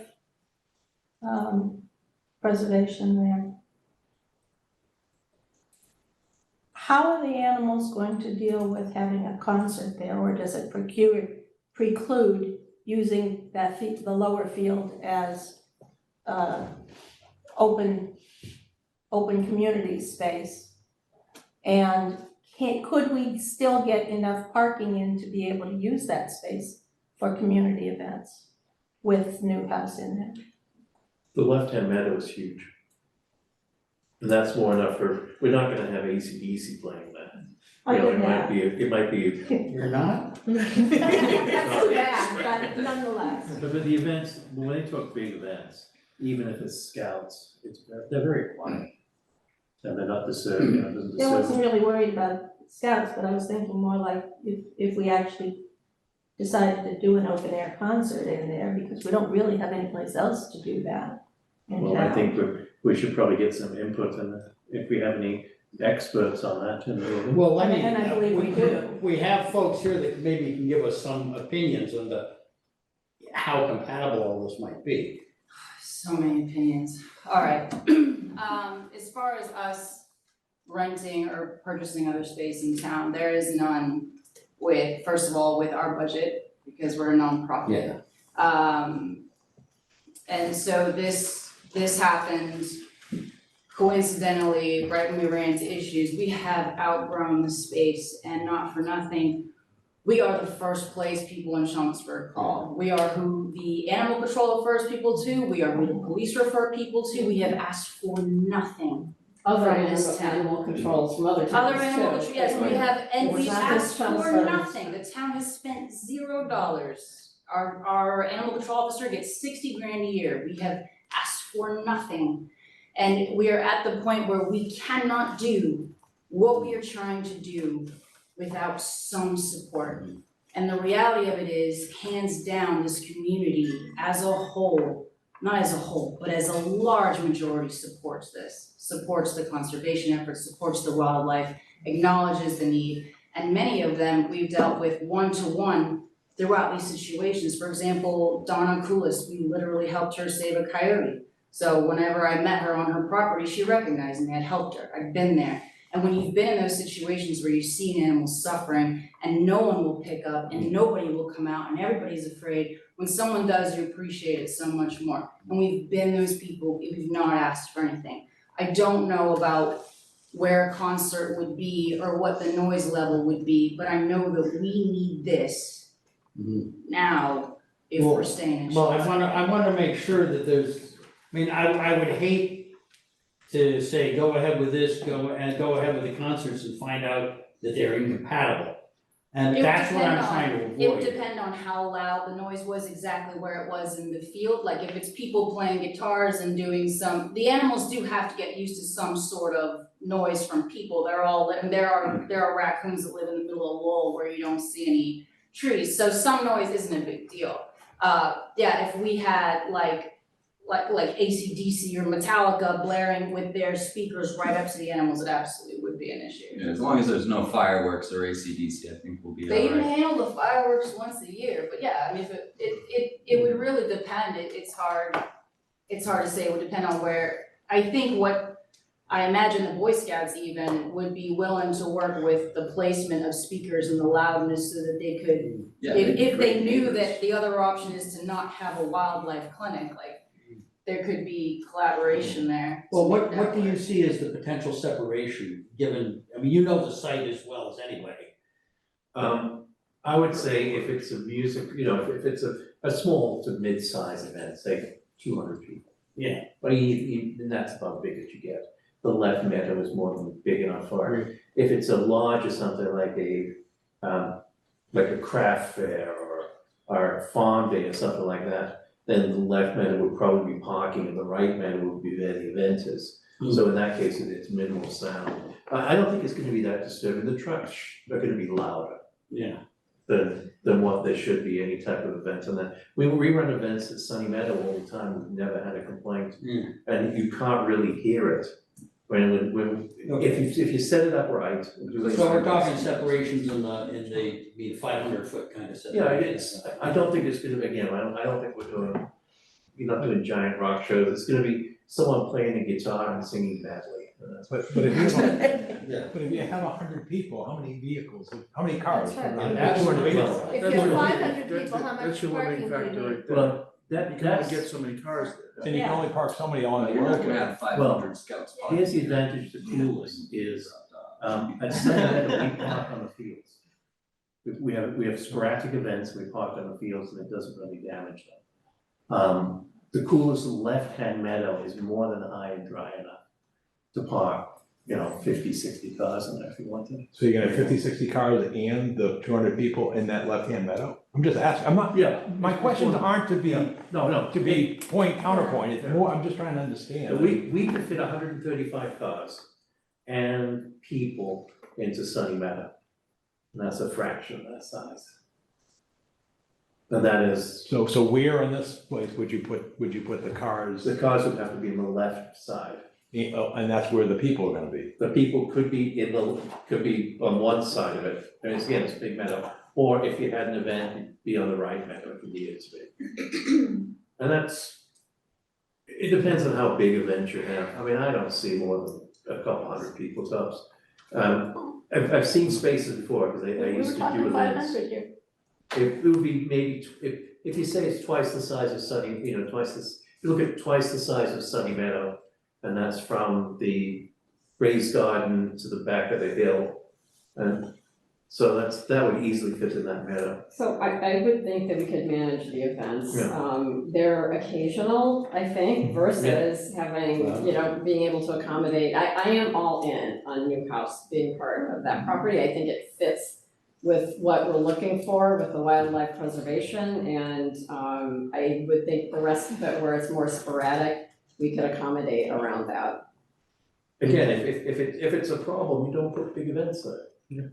preservation there, how are the animals going to deal with having a concert there, or does it preclude using that the lower field as open community space? And could we still get enough parking in to be able to use that space for community events with Newhouse in there? The left-hand meadow is huge. And that's more enough we're not gonna have AC/DC playing there. I get It that. might be. You're not? That's too bad, but nonetheless. But the events, when they talk big events, even if it's scouts, they're very quiet. And they're not disturbed, it doesn't I wasn't disturb. really worried about scouts, but I was thinking more like if we actually decided to do an open air concert in there, because we don't really have any place else to do that in Well, I town. think we should probably get some input and if we have any experts on that in the building. Well, let me, And I believe we do. we have folks here that maybe can give us some opinions on how compatible all this might be. So many opinions. All right. As far as us renting or purchasing other space in town, there is none first of all, with our budget, because we're a nonprofit. And so this happened coincidentally, right when we ran into issues. We have outgrown the space, and not for nothing, we are the first place people in Chelmsford call. We are who the animal control refers people to, we are who the police refer people to. We have asked for nothing Other from this town. animal controls from other towns Other animal control, yes, we have, and It's we've not asked just for Chelmsford. nothing. The town has spent $0. Our animal control officer gets 60 grand a year. We have asked for nothing. And we are at the point where we cannot do what we are trying to do without some support. And the reality of it is, hands down, this community as a whole, not as a whole, but as a large majority supports this, supports the conservation efforts, supports the wildlife, acknowledges the need. And many of them we've dealt with one-to-one throughout these situations. For example, Donna Koulas, we literally helped her save a coyote. So whenever I met her on her property, she recognized me, I'd helped her, I'd been there. And when you've been in those situations where you've seen animals suffering and no one will pick up and nobody will come out and everybody's afraid, when someone does, you appreciate it so much more. And we've been those people, we've not asked for anything. I don't know about where a concert would be or what the noise level would be, but I know that we need this now if we're staying in Well, Chelmsford. I wanna make sure that I would hate to say, go ahead with this, go ahead with the concerts and find out that they're incompatible. And It would that's what I'm depend trying to avoid. It would depend on how loud the noise was, exactly where it was in the field, like if it's people playing guitars and doing the animals do have to get used to some sort of noise from people. There are raccoons that live in the middle of a wall where you don't see any trees, so some noise isn't a big deal. If we had like AC/DC or Metallica blaring with their speakers right up to the animals, it absolutely would be an issue. Yeah, as long as there's no fireworks or AC/DC, I think we'll be They even alright. handle the fireworks once a year, but yeah, I mean, if it would really depend, it's hard to say, it would depend on where. I think what I imagine the Boy Scouts even would be willing to work with the placement of speakers and the loudness so that they could, Yeah, they'd be if great they knew neighbors. that the other option is to not have a wildlife clinic, like, there could be collaboration there. to Well, make that what do you work. see as the potential separation, given, you know the site as well as anybody. I would say if it's a music, if it's a small to mid-size event, say 200 people. Yeah. But and that's about big as you get. The left meadow is more than big enough for it. If it's a lodge or something like a craft fair or farm day or something like that, then the left meadow would probably be parking and the right meadow would be where the event is. So in that case, it's minimal sound. I don't think it's gonna be that disturbing, the trucks are gonna be louder Yeah. than what there should be, any type of event, and then we run events at Sunny Meadow all the time, we've never had a complaint. Yeah. And you can't really hear it, when, if you set it up right. So we're talking separations in the 500-foot kind of Yeah, separation. I don't think it's gonna, again, I don't think we're not doing giant rock shows, it's gonna be someone playing a guitar and singing badly. But if you have, Yeah. but if you have 100 people, how many vehicles, how many cars? That's right. around That's that? what it is. If That's you have your- 500 people, how much That's your limiting parking do you factor need? right there. Well, You can only that's, get so many cars there. And you can only park so many on the You're not road. gonna have five Well, hundred scouts. here's the advantage to Koulas is, at Sunny Meadow, we park on the fields. We have sporadic events, we park on the fields and it doesn't really damage them. The Koulas left-hand meadow is more than high and dry enough to park, 50, 60 cars in there if you want to. So you're gonna have 50, 60 cars and the 200 people in that left-hand meadow? I'm just asking, I'm not, Yeah. my questions aren't to be, No. to be point counterpoint, it's more, I'm just trying to understand. We could fit 135 cars and people into Sunny Meadow. And that's a fraction of that size. And that is, So where in this place would you put the cars? the cars would have to be on the left side. And that's where the people are gonna be? The people could be on one side of it, and again, it's a big meadow. Or if you had an event, it'd be on the right meadow if you needed to be. And it depends on how big event you have. I mean, I don't see more than a couple hundred people tops. I've seen spaces before, because I used to do events. 500 here. It would be maybe, if you say it's twice the size of Sunny, if you look at twice the size of Sunny Meadow, and that's from the raised garden to the back of the hill. And so that would easily fit in that meadow. So I would think that we could manage the events. Yeah. They're occasional, I think, versus having, being able to accommodate. I am all in on Newhouse being part of that property. I think it fits with what we're looking for with the wildlife preservation. And I would think the rest of it, where it's more sporadic, we could accommodate around that. Again, if it's a problem, you don't put big events there.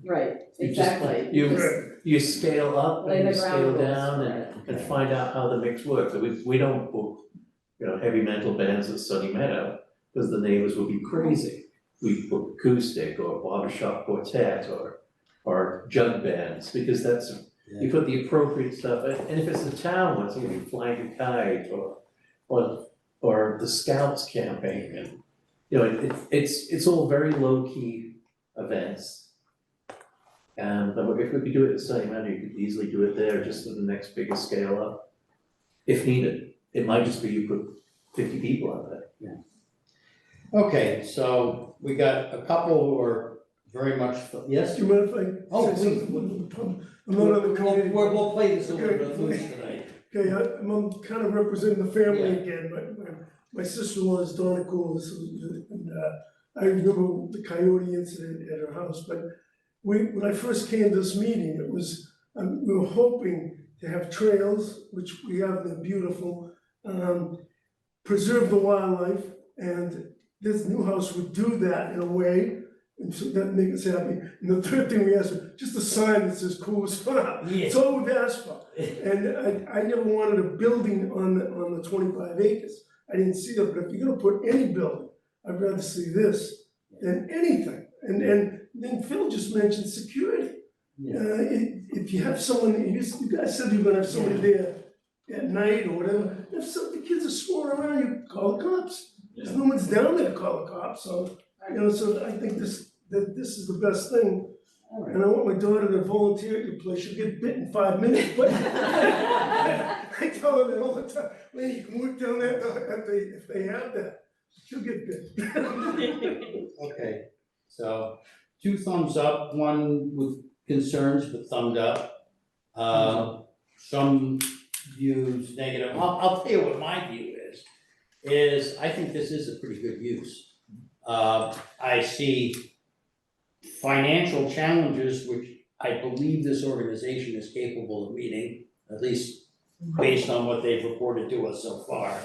Right, You just- exactly. You scale up Lay and the you scale ground rules down for and it. find out how the mix works. So we don't book, heavy metal bands at Sunny Meadow, because the neighbors will be crazy. We book acoustic or barbershop quartet or jug bands, because you put the appropriate stuff, and if it's a town one, it's gonna be Flying a Kite or the Scouts campaign, and, it's all very low-key events. And if we could do it at Sunny Meadow, you could easily do it there, just for the next biggest scale up, if needed. It might just be you put 50 people out there. Okay, so we got a couple who are very much, yes? Do you mind if I Oh, say please. something? I'm not on the committee. We'll play this a little bit Okay. loose tonight. Okay, I'm kind of representing the family again, but my sister-in-law is Donna Koulas, and I remember the coyote incident at her house, but when I first came to this meeting, it was, we were hoping to have trails, which we have, they're beautiful, preserve the wildlife, and this new house would do that in a way, and so that make us happy. And the third thing we asked for, just a sign that says Koulas Farm. Yeah. It's all we've asked for. And I never wanted a building on the 25 acres. I didn't see that, but if you're gonna put any building, I'd rather see this than anything. And then Phil just mentioned security. If you have someone, you guys said you're gonna have somebody there at night or whatever, if the kids are swarming around, you call the cops. Because no one's down there to call the cops, so, so I think this is the best thing. And I want my daughter to volunteer at your place, she'll get bit in 5 minutes, but I tell her that all the time, lady, you can work down there if they have that, she'll get bit. Okay, so 2 thumbs up, 1 with concerns, but thumbed up. Some views negative. I'll tell you what my view is I think this is a pretty good use. I see financial challenges, which I believe this organization is capable of meeting, at least based on what they've reported to us so far.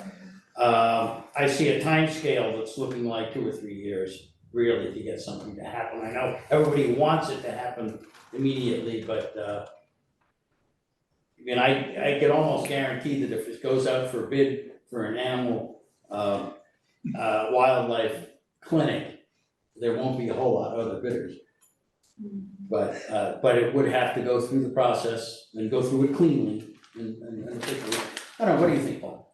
I see a time scale that's looking like 2 or 3 years, really, to get something to happen. I know everybody wants it to happen immediately, but, I mean, I can almost guarantee that if it goes out for bid for an animal, wildlife clinic, there won't be a whole lot of other bidders. But it would have to go through the process and go through it cleanly and officially. I don't know, what do you think, Paul?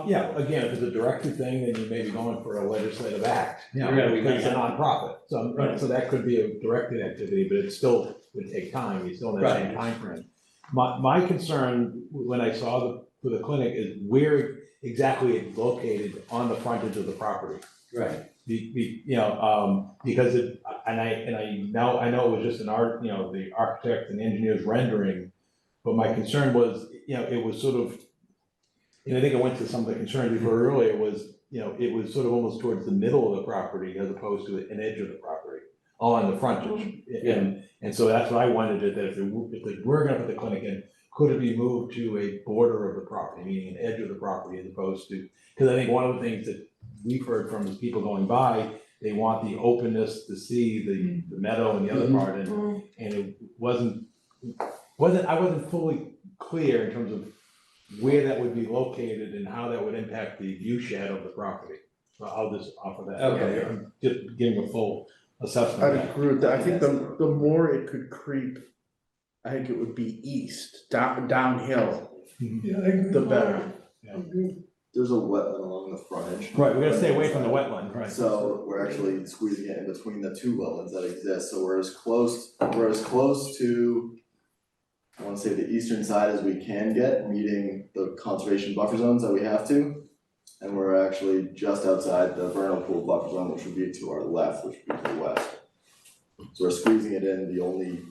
Yeah, again, if it's a directed thing, then you may be going for a legislative act, you know, Yeah, we because it's a may have- nonprofit. So, Right. so that could be a directed activity, but it still would take time, you still in that same timeframe. My concern when I saw for the clinic is where exactly it's located on the frontage of the property. Right. Because it, and I know it was just the architect and engineer's rendering, but my concern was, it was sort of, and I think I went to some of the concerns we've heard earlier, was, it was sort of almost towards the middle of the property as opposed to an edge of the property, on the frontage. And so that's what I wondered, that if we're gonna put the clinic in, could it be moved to a border of the property, meaning an edge of the property as opposed to, because I think one of the things that we've heard from is people going by, they want the openness to see the meadow and the other part, and it wasn't, I wasn't fully clear in terms of where that would be located and how that would impact the view shed of the property. So I'll just offer that. Okay. I'm just giving a full assessment of I'd that. agree with that. I think the more it could creep, I think it would be east, downhill, Yeah, I agree. the better. I agree. There's a wetland along the frontage. Right, we're gonna stay away from the wetland, right? So we're actually squeezing it in between the 2 wetlands that exist, so we're as close to, I wanna say, the eastern side as we can get, meeting the conservation buffer zones that we have to. And we're actually just outside the vernal pool buffer zone, which would be to our left, which would be to the west. So we're squeezing it in the only,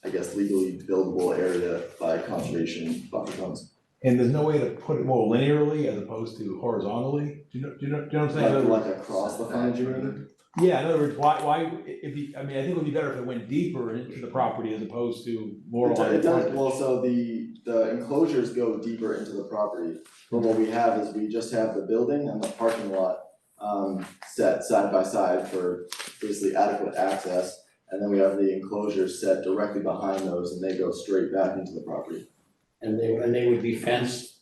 I guess, legally buildable area by conservation buffer zones. And there's no way to put it more linearly as opposed to horizontally? Do you know what I'm saying? Like across the frontage, you mean? Yeah, in other words, why, I mean, I think it would be better if it went deeper into the property as opposed to more along It the does, frontage. well, so the enclosures go deeper into the property, but what we have is we just have the building and the parking lot set side by side for basically adequate access, and then we have the enclosures set directly behind those, and they go straight back into the property. And they would be fenced?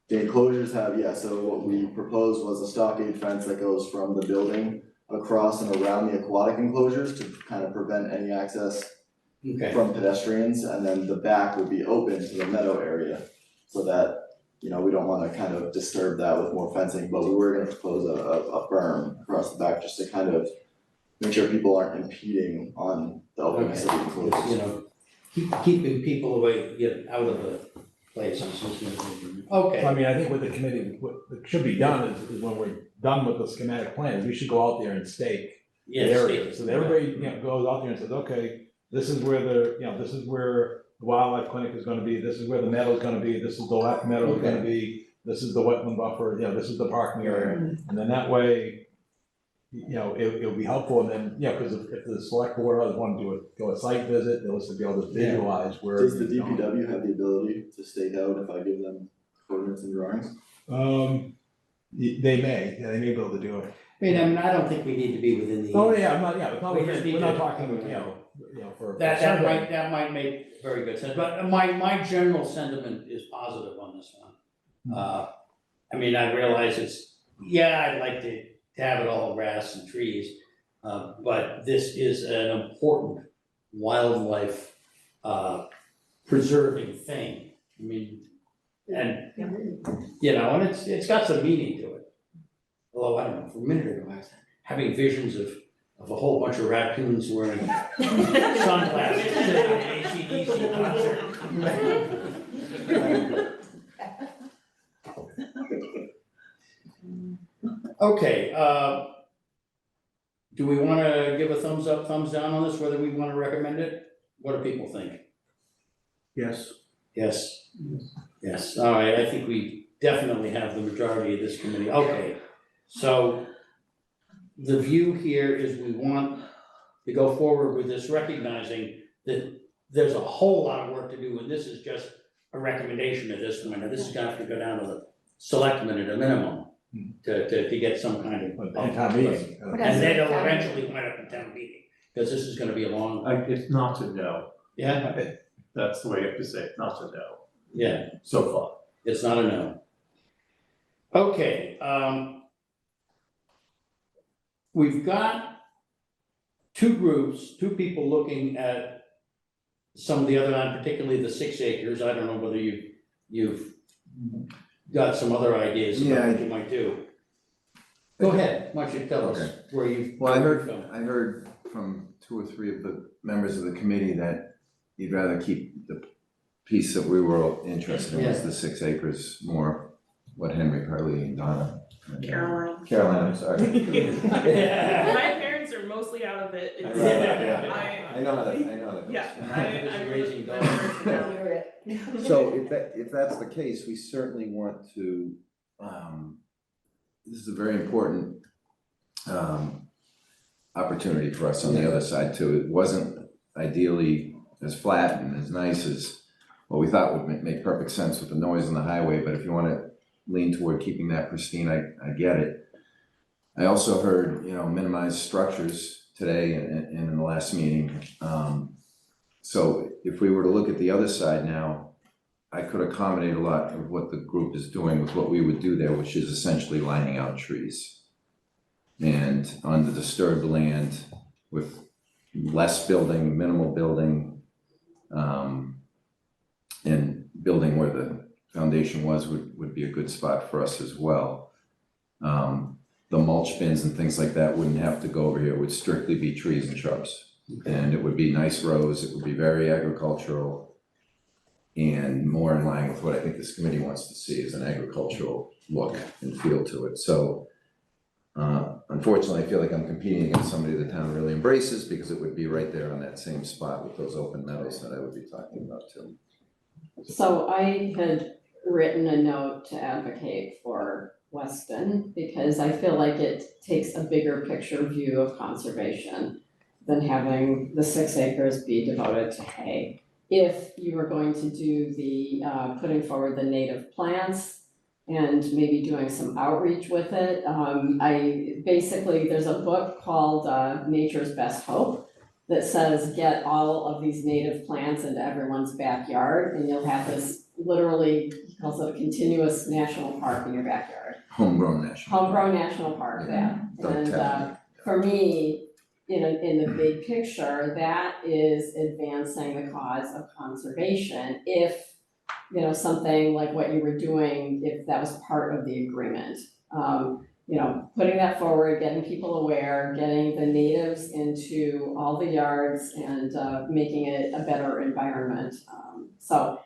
The enclosures have, yeah, so what we proposed was a stockade fence that goes from the building across and around the aquatic enclosures to kind of prevent any access Okay. from pedestrians, and then the back would be open to the meadow area, so that, we don't wanna kind of disturb that with more fencing, but we were gonna propose a berm across the back, just to kind of make sure people aren't impeding on the openness of the enclosures. Keeping people away, out of the places. Okay. So I mean, I think what the committee, what should be done is when we're done with the schematic plans, we should go out there and stake the Yes. area. So that everybody, goes out there and says, okay, this is where this is where the wildlife clinic is gonna be, this is where the meadow is gonna be, this is the left meadow is gonna be, this is the wetland buffer, this is the parking area. And then that way, it'll be helpful, and then, because if the select board others want to go a site visit, they'll also be able to visualize where. Does the DPW have the ability to stake out if I give them coordinates and drawings? They may be able to do it. I mean, I don't think we need to be within the. Oh, yeah, it's not, We just need we're not to- talking, for. That might make very good sense, but my general sentiment is positive on this one. I mean, I realize I'd like to have it all grass and trees, but this is an important wildlife preserving thing. I mean, and it's got some meaning to it. Although, I don't know, for a minute ago, I was having visions of a whole bunch of raccoons wearing sunglasses to an AC/DC concert. Okay, do we wanna give a thumbs up, thumbs down on this, whether we wanna recommend it? What do people think? Yes. Yes, all right, I think we definitely have the majority of this committee. Okay, so the view here is we want to go forward with this, recognizing that there's a whole lot of work to do, and this is just a recommendation at this point, and this is gonna have to go down to the selectmen at a minimum to get some kind of. And town meeting. And then it'll eventually wind up in town meeting, because this is gonna be a long, It's not a no, yeah, that's the way you have to say it, not a no, yeah, so far. it's not a no. Okay, we've got two people looking at some of the other land, particularly the 6 acres. I don't know whether you've got some other ideas about what you might do. Go ahead, why don't you tell us where you. Well, I heard from 2 or 3 of the members of the committee that you'd rather keep the piece that we were all interested in was the 6 acres more, what Henry, Carly, and Donna. Caroline, I'm sorry. My parents are mostly out of it. It's- I know that. Yeah, I'm raising So if that's the case, we certainly want to, this is a very important opportunity for us on the other side too. It wasn't ideally as flat and as nice as what we thought would make perfect sense with the noise on the highway, but if you wanna lean toward keeping that pristine, I get it. I also heard, minimize structures today and in the last meeting. So if we were to look at the other side now, I could accommodate a lot of what the group is doing with what we would do there, which is essentially lining out trees. And on the disturbed land with less building, minimal building, and building where the foundation was would be a good spot for us as well. The mulch bins and things like that wouldn't have to go over here. It would strictly be trees and shrubs. And it would be nice rows. It would be very agricultural and more in line with what I think this committee wants to see is an agricultural look and feel to it. So unfortunately, I feel like I'm competing against somebody the town really embraces because it would be right there on that same spot with those open meadows that I would be talking about too. So I had written a note to advocate for Weston because I feel like it takes a bigger picture view of conservation than having the 6 acres be devoted to hay. If you were going to do the, putting forward the native plants and maybe doing some outreach with it, there's a book called Nature's Best Hope that says get all of these native plants into everyone's backyard and you'll have this literally, he calls it a continuous national park in your backyard. Homegrown national Park, yeah. And for me, in the big picture, that is advancing the cause of conservation. If, something like what you were doing, if that was part of the agreement. Putting that forward, getting people aware, getting the natives into all the yards and making it a better environment. So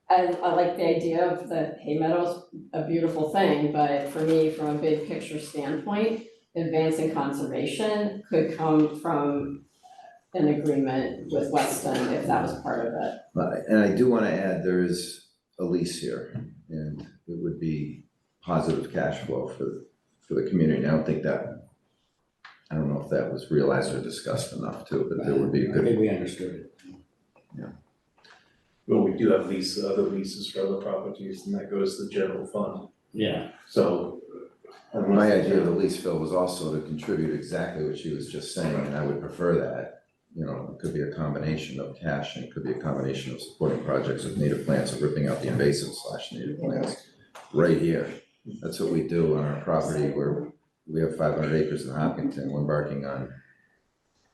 I like the idea of the hay meadows, a beautiful thing, but for me, from a big picture standpoint, advancing conservation could come from an agreement with Weston if that was part of it. And I do want to add, there is a lease here and it would be positive cash flow for the community. I don't know if that was realized or discussed enough too, but there would be a good. I think we understood it. Well, we do have other leases for other properties, and that goes to the general fund, Yeah, so. My idea of the lease, Phil, was also to contribute exactly what she was just saying, and I would prefer that. It could be a combination of cash and it could be a combination of supporting projects with native plants or ripping out the invasive /native plants right here. That's what we do on our property where we have 500 acres in Hopkinton. We're embarking on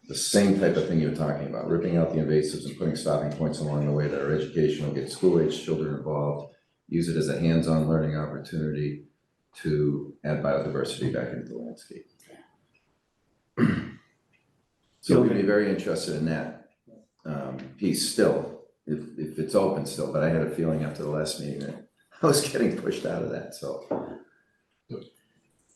the same type of thing you're talking about, ripping out the invasives and putting stopping points along the way that are educational, get school-age children involved, use it as a hands-on learning opportunity to add biodiversity back into the landscape. So we'd be very interested in that piece still, if it's open still, but I had a feeling after the last meeting that I was getting pushed out of that, so.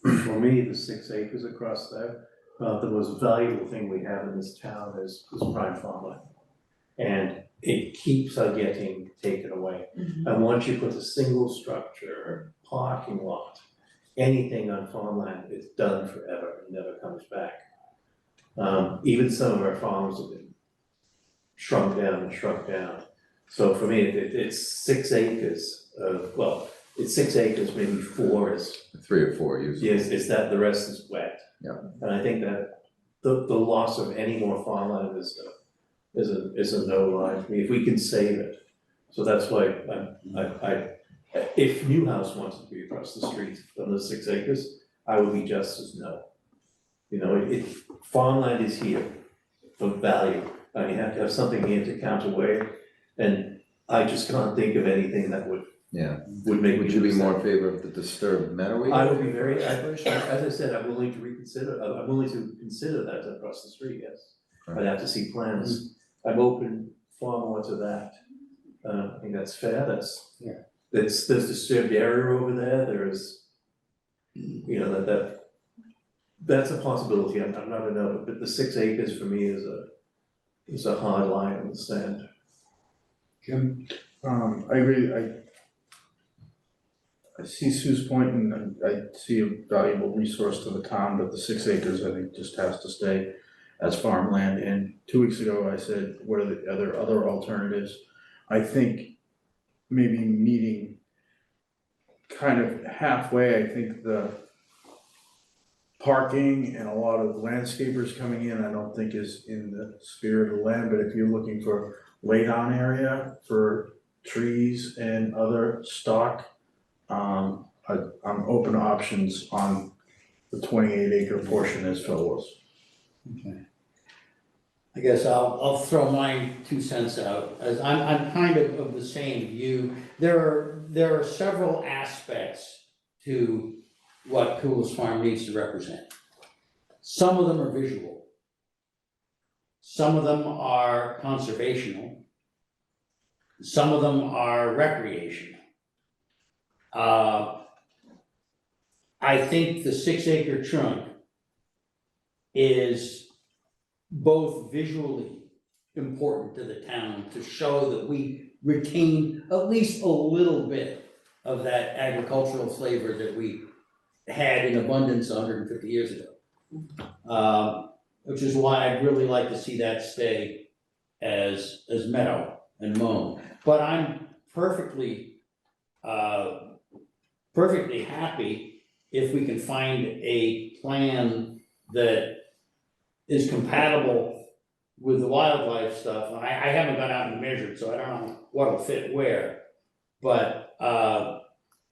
For me, the 6 acres across there, the most valuable thing we have in this town is prime farmland. And it keeps on getting taken away. And once you put a single structure, parking lot, anything on farmland, it's done forever, it never comes back. Even some of our farms have been shrunk down. So for me, it's 6 acres well, it's 6 acres, maybe 4 is, 3 or 4 usually. is that the rest is wet. Yeah. And I think that the loss of any more farmland is a no line for me, if we can save it. So that's why if Newhouse wanted to be across the street from the 6 acres, I would be just as no. You know, farmland is here for value, and you have to have something here to counterweight, and I just can't think of anything that would make me. Would you be lose more that. in favor of the disturbed meadow area? I would be very, as I said, I'm willing to reconsider, I'm willing to consider that across the street, yes. I'd have to see plans, I'm open far more to that. I think that's fair, there's disturbed area over there, there's, you know, that's a possibility, I'm not a no, but the 6 acres for me is a hard line in the sand. Jim? I agree, I see Sue's point and I see a valuable resource to the town, but the 6 acres, I think, just has to stay as farmland. And 2 weeks ago, I said, what are the other alternatives? I think maybe meeting kind of halfway, I think the parking and a lot of landscapers coming in, I don't think is in the spirit of the land, but if you're looking for lay down area for trees and other stock, I'm open to options on the 28 acre portion as Phil was. Okay. I guess I'll throw my 2 cents out, as I'm kind of the same view. There are several aspects to what Koulas Farm needs to represent. Some of them are visual. Some of them are conservational. Some of them are recreational. I think the 6 acre chunk is both visually important to the town to show that we retain at least a little bit of that agricultural flavor that we had in abundance 150 years ago. Which is why I'd really like to see that stay as meadow and mown. But I'm perfectly happy if we can find a plan that is compatible with the wildlife stuff. And I haven't gone out and measured, so I don't know what'll fit where. But a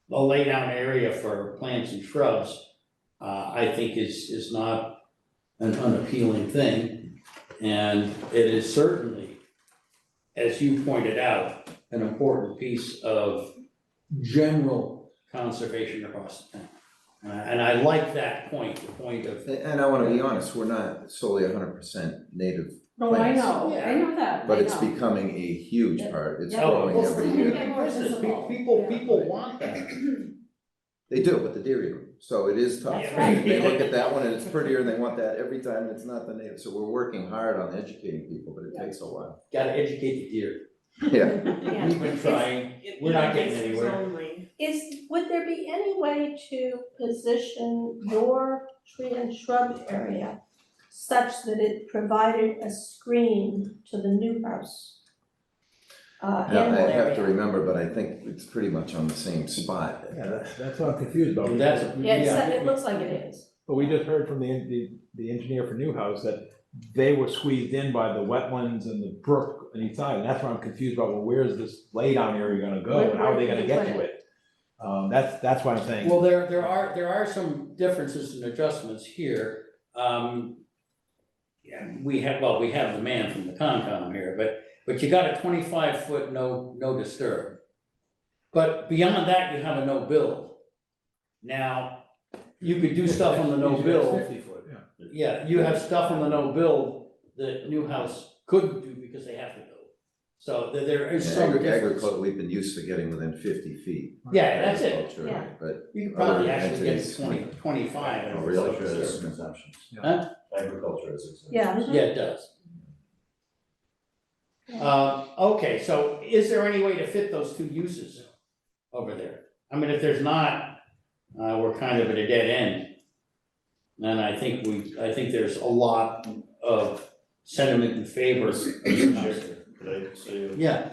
lay down area for plants and shrubs, I think is not an unappealing thing. And it is certainly, as you pointed out, an important piece of general conservation across the town. And I like that point, the point of. And I wanna be honest, we're not solely 100% native No, I plants. know, I know that, But I it's know. becoming a huge part, it's Yeah. growing every year. People want that. They do, but the deer eat them, so it is tough. Yeah. They look at that one and it's prettier and they want that every time, it's not the native, so we're working hard on educating people, but it takes a while. Gotta educate the deer. Yeah. We've been trying, we're not getting anywhere. Would there be any way to position your tree and shrub area such that it provided a screen to the new house? Now, I have to remember, but I think it's pretty much on the same spot. Yeah, that's what I'm confused about. It looks like it is. But we just heard from the engineer for Newhouse that they were squeezed in by the wetlands and the brook on each side, and that's why I'm confused about, well, where's this laydown area gonna go, and how are they gonna get to it? That's why I'm saying. Well, there are some differences and adjustments here. Yeah, we have the man from the Concom here, but you got a 25-foot no disturb. But beyond that, you have a no build. Now, you could do stuff on the no build. 50 foot, yeah. Yeah, you have stuff on the no build that Newhouse couldn't do because they have to build. So there is some difference. Agriculture, we've been used to getting within 50 feet. Yeah, that's it. Agriculture, Yeah. But You could probably other actually get entities- to 25. and really? it's Agriculture is absurd. exemptions. Huh? Agriculture is exemptions. Yeah. Yeah, it does. Okay, so is there any way to fit those two uses over there? I mean, if there's not, we're kind of at a dead end. And I think there's a lot of sentiment in favor of Newhouse. could I say? Yeah.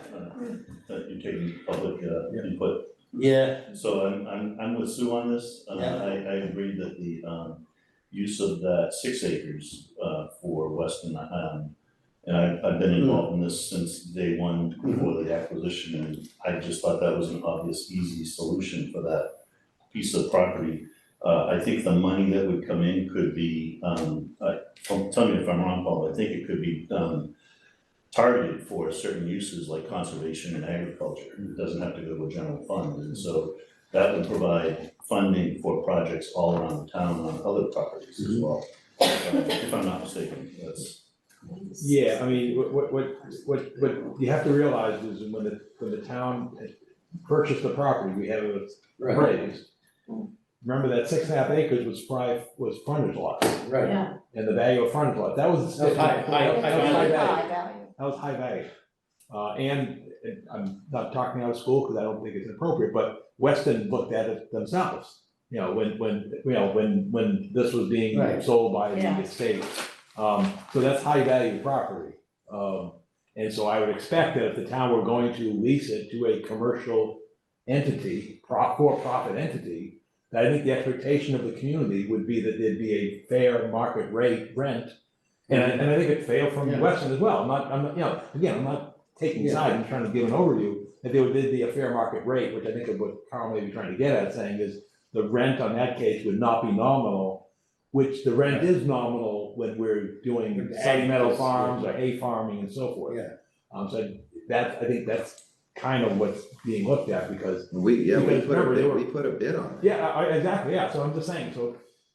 That you're taking public, input? Yeah. So I'm with Sue on this. Yeah. I agree that the, use of that 6 acres, for Weston, and I've been involved in this since day one before the acquisition, and I just thought that was an obvious, easy solution for that piece of property. I think the money that would come in could be, tell me if I'm wrong, Paul, I think it could be, targeted for certain uses like conservation and agriculture. It doesn't have to go to a general fund, and so that would provide funding for projects all around the town on other properties as well. If I'm not mistaken, that's. Yeah, I mean, what you have to realize is when the town purchased the property, we had it appraised. Remember that 6.5 acres was frontage lots. Right. Yeah. And the value of frontage lot, that was. That was high value. That was high value. And I'm not talking out of school because I don't think it's appropriate, but Weston looked at it themselves. You know, when this was being Right. sold by the Yeah. estate. So that's high value property. And so I would expect that if the town were going to lease it to a commercial entity, for-profit entity, that I think the expectation of the community would be that there'd be a fair market rate rent. And I think it's fair from Yeah. Weston as well. I'm not, you know, again, I'm not taking Yeah. sides, I'm trying to give an overview, that there would be a fair market rate, which I think is what Carl may be trying to get at, saying is the rent on that case would not be nominal, which the rent is nominal when we're doing Sunny Meadow Farms or hay farming and so forth. Yeah. So I think that's kind of what's being looked at because. We because remember, they were- put a bid on it. Yeah, exactly, yeah, so I'm just saying,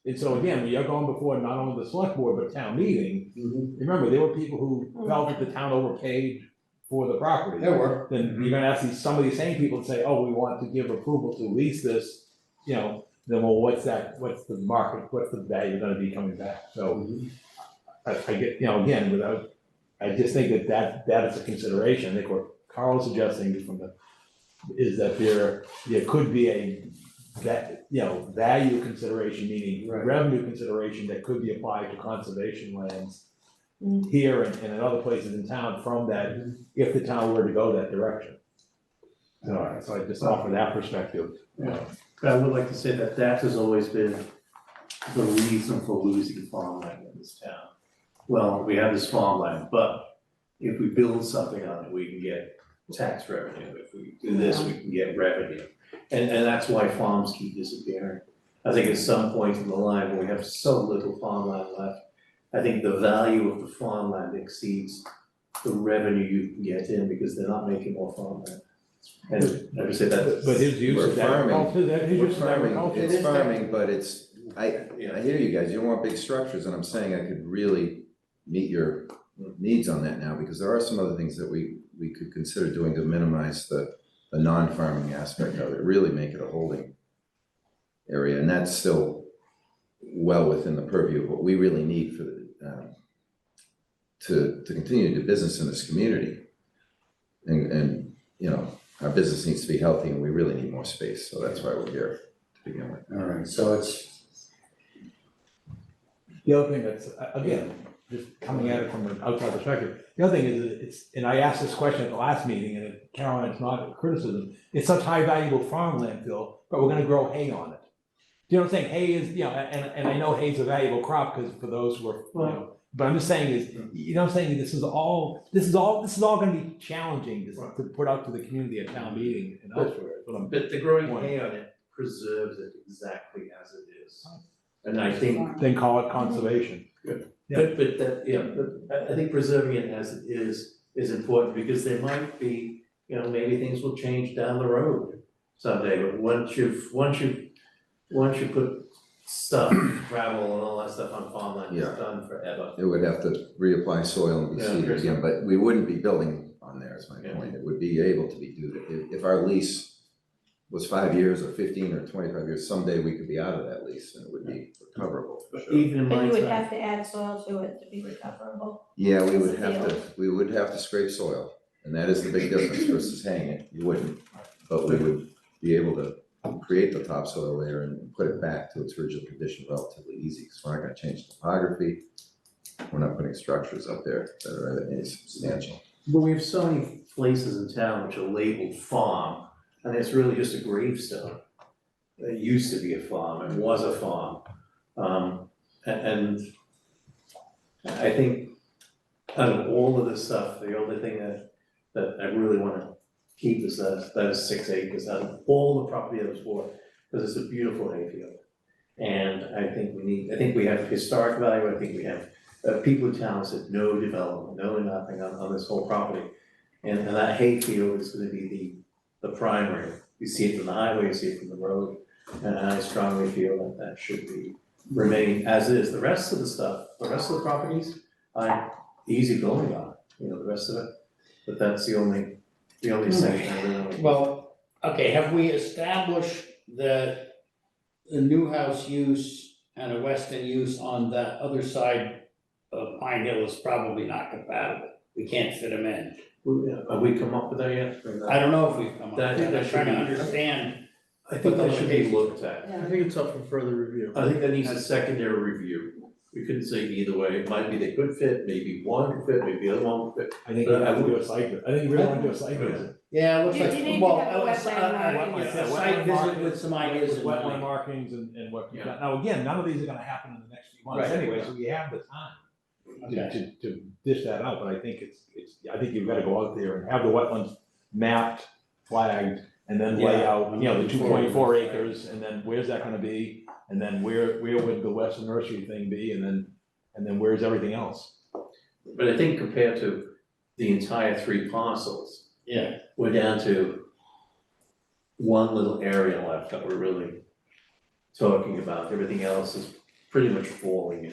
and so again, we are going before not only the select board, but town meeting. Remember, there were people who felt that the town overpaid for the property. There were. Then you're gonna ask some of these same people to say, oh, we want to give approval to lease this, you know, then well, what's the market, what's the value gonna be coming back? So I get, you know, again, I just think that is a consideration. I think what Carl's suggesting is that there could be value consideration, meaning Right. revenue consideration that could be applied to conservation lands here and in other places in town from that, if the town were to go that direction. So I just offer that perspective. I would like to say that has always been the reason for losing farmland in this town. Well, we have this farmland, but if we build something on it, we can get tax revenue. If we do this, we can get revenue. And that's why farms keep disappearing. I think at some point in the line, when we have so little farmland left, I think the value of the farmland exceeds the revenue you can get in because they're not making more farmland. And I would say that. But his use We're of farming. agriculture, his We're use of farming, agriculture. it's farming, but I hear you guys, you don't want big structures, and I'm saying I could really meet your needs on that now, because there are some other things that we could consider doing to minimize the non-farming aspect of it, really make it a holding area, and that's still well within the purview of what we really need for the, to continue to do business in this community. And, you know, our business needs to be healthy and we really need more space, so that's why we're here to begin with. All right, so it's. The other thing that's, again, just coming at it from an outside perspective, the other thing is and I asked this question at the last meeting, and Caroline, it's not a criticism, it's such high valuable farmland, Phil, but we're gonna grow hay on it. Do you know what I'm saying? Hay is, you know, and I know hay's a valuable crop, because for those who are, you know, but I'm just saying is, you know what I'm saying, this is all gonna be challenging to put out to the community at town meeting and elsewhere. But the growing hay on it preserves it exactly as it is. And I think. Then call it conservation. Good. Yeah. But I think preserving it as it is important, because there might be, you know, maybe things will change down the road someday, but once you put stuff, gravel and all that stuff on farmland, it's done forever. It would have to reapply soil and be seeded again, but we wouldn't be building on there, is my point. It would be able to be do, if our lease was 5 years or 15 or 25 years, someday we could be out of that lease and it would be recoverable for sure. Even in But my you would time. have to add soil to it to be recoverable. Yeah, we would As a have to scrape soil, and that is the big difference versus haying it, you wouldn't. But we would be able to create the topsoil layer and put it back to its original condition relatively easy, because we're not gonna change topography. We're not putting structures up there that are any substantial. But we have so many places in town which are labeled farm, and it's really just a gravestone. It used to be a farm, it was a farm. And I think out of all of this stuff, the only thing that I really wanna keep is that is 6 acres out of all the property that was bought, because it's a beautiful hayfield. And I think we have historic value, I think we have people in town said no development, no nothing on this whole property. And that hayfield is gonna be the primary. You see it from the highway, you see it from the road, and I strongly feel that should remain as is. The rest of the stuff, the rest of the properties, I'm easy going on, the rest of it. But that's the only section I really want to. Well, okay, have we established that the new house use and a western use on that other side of Pine Hill is probably not compatible? We can't fit them in. Have we come up with that yet? I don't know if we've come up with I think that, I'm that trying to should be- understand. I think that should be looked at. I think it's up for further review. I think that needs a secondary review. We couldn't say either way. It might be they could fit, maybe one could fit, maybe the other one would fit. I think we have to do a site, I think we really want to do a site visit. Yeah, it looks You like, need to well, have a a wetland marking. site visit with some ideas in Wetland mind. markings and what you've got. Now, again, none of these are gonna happen in the next few months Right. anyway, so we have the time Okay. to dish that out, but I think I think you've gotta go out there and have the wetlands mapped, flagged, and then lay Yeah. out, the 2.4 acres, and then where's that gonna be? And then where would the Western Nursery thing be, and then where's everything else? But I think compared to the entire 3 parcels, Yeah, we're down to one little area left that we're really talking about. Everything else is pretty much falling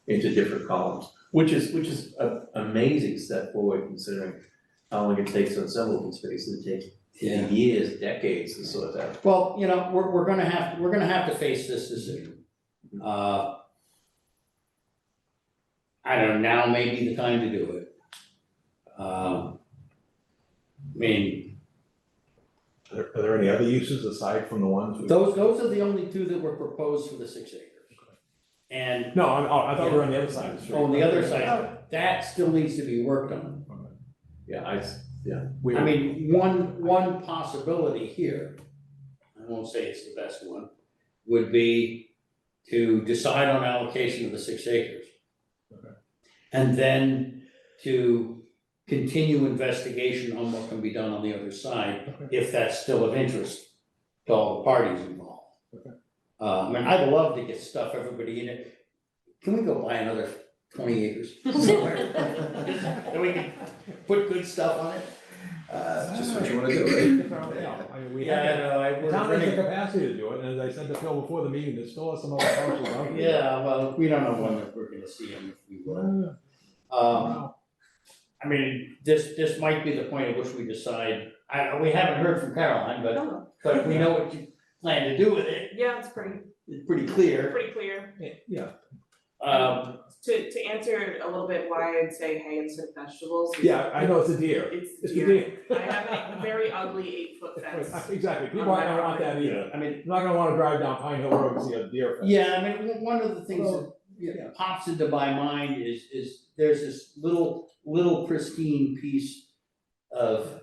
into different columns, which is an amazing step forward considering how long it takes on some open spaces. It takes Yeah. years, decades to sort that. well, we're gonna have to face this decision. I don't know, now may be the time to do it. I mean, Are there any other uses aside from the ones? those are the only 2 that were proposed for the 6 acres. And No, I thought we were on the other side of the street. on the other side, that still needs to be worked on. Yeah, I mean, one possibility here, I won't say it's the best one, would be to decide on allocation of the 6 acres. Okay. And then to continue investigation on what can be done on the other side, if that's still of interest to all the parties involved. Okay. I mean, I'd love to get stuff, everybody in it. Can we go buy another 20 acres somewhere? So we can put good stuff on it? Just what you wanna do, right? I mean, we Yeah, have, no, I, the town we're has the gonna, capacity to do it, and as I said to Phil before the meeting, there's still some other parcels out there. yeah, well, we don't know when we're gonna see them if we will. I mean, this might be the point at which we decide, we haven't heard from Caroline, but we know what you plan to do with it, Yeah, it's pretty clear. clear. Yeah, To answer a little bit why I'd say hay instead of vegetables. yeah, I know it's a deer. It's It's a deer. deer. I have a very ugly 8-foot fence. Exactly, people aren't gonna want that either. I mean, You're not gonna wanna drive down Pine Hill Road and see a deer fence. yeah, I mean, one of the things that Yeah. pops into my mind is there's this little pristine piece of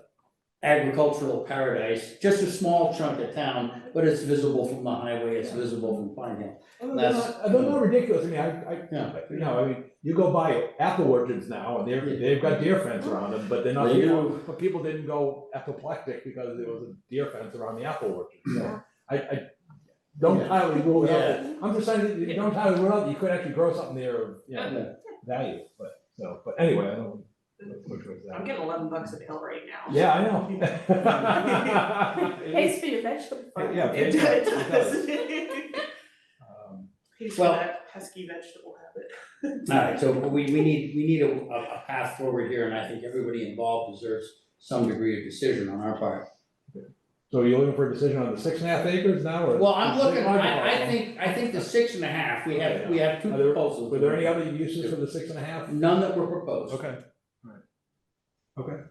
agricultural paradise, just a small chunk of town, but it's visible from the highway, it's visible from Pine Hill. They're not ridiculous, I mean, Yeah. I mean, you go by apple orchards now, and they've got deer fence around them, but they're not, They do. but people didn't go apoplectic because there was a deer fence around the apple orchard, so. I don't entirely rule it out, I'm just saying, that you don't entirely rule out, that you could actually grow something there of, value, but anyway, I don't. Which was that? I'm getting $11 a pill right now. Yeah, I know. Pays for your vegetable farm. Yeah, It it does. Pays for Well- that pesky vegetable habit. Alright, so we need a path forward here, and I think everybody involved deserves some degree of decision on our part. So you're looking for a decision on the 6.5 acres now, or? Well, I'm looking, I think the 6.5, we have 2 Are there- proposals. Were there any other uses for the 6.5? None that were proposed. Okay, alright. Okay.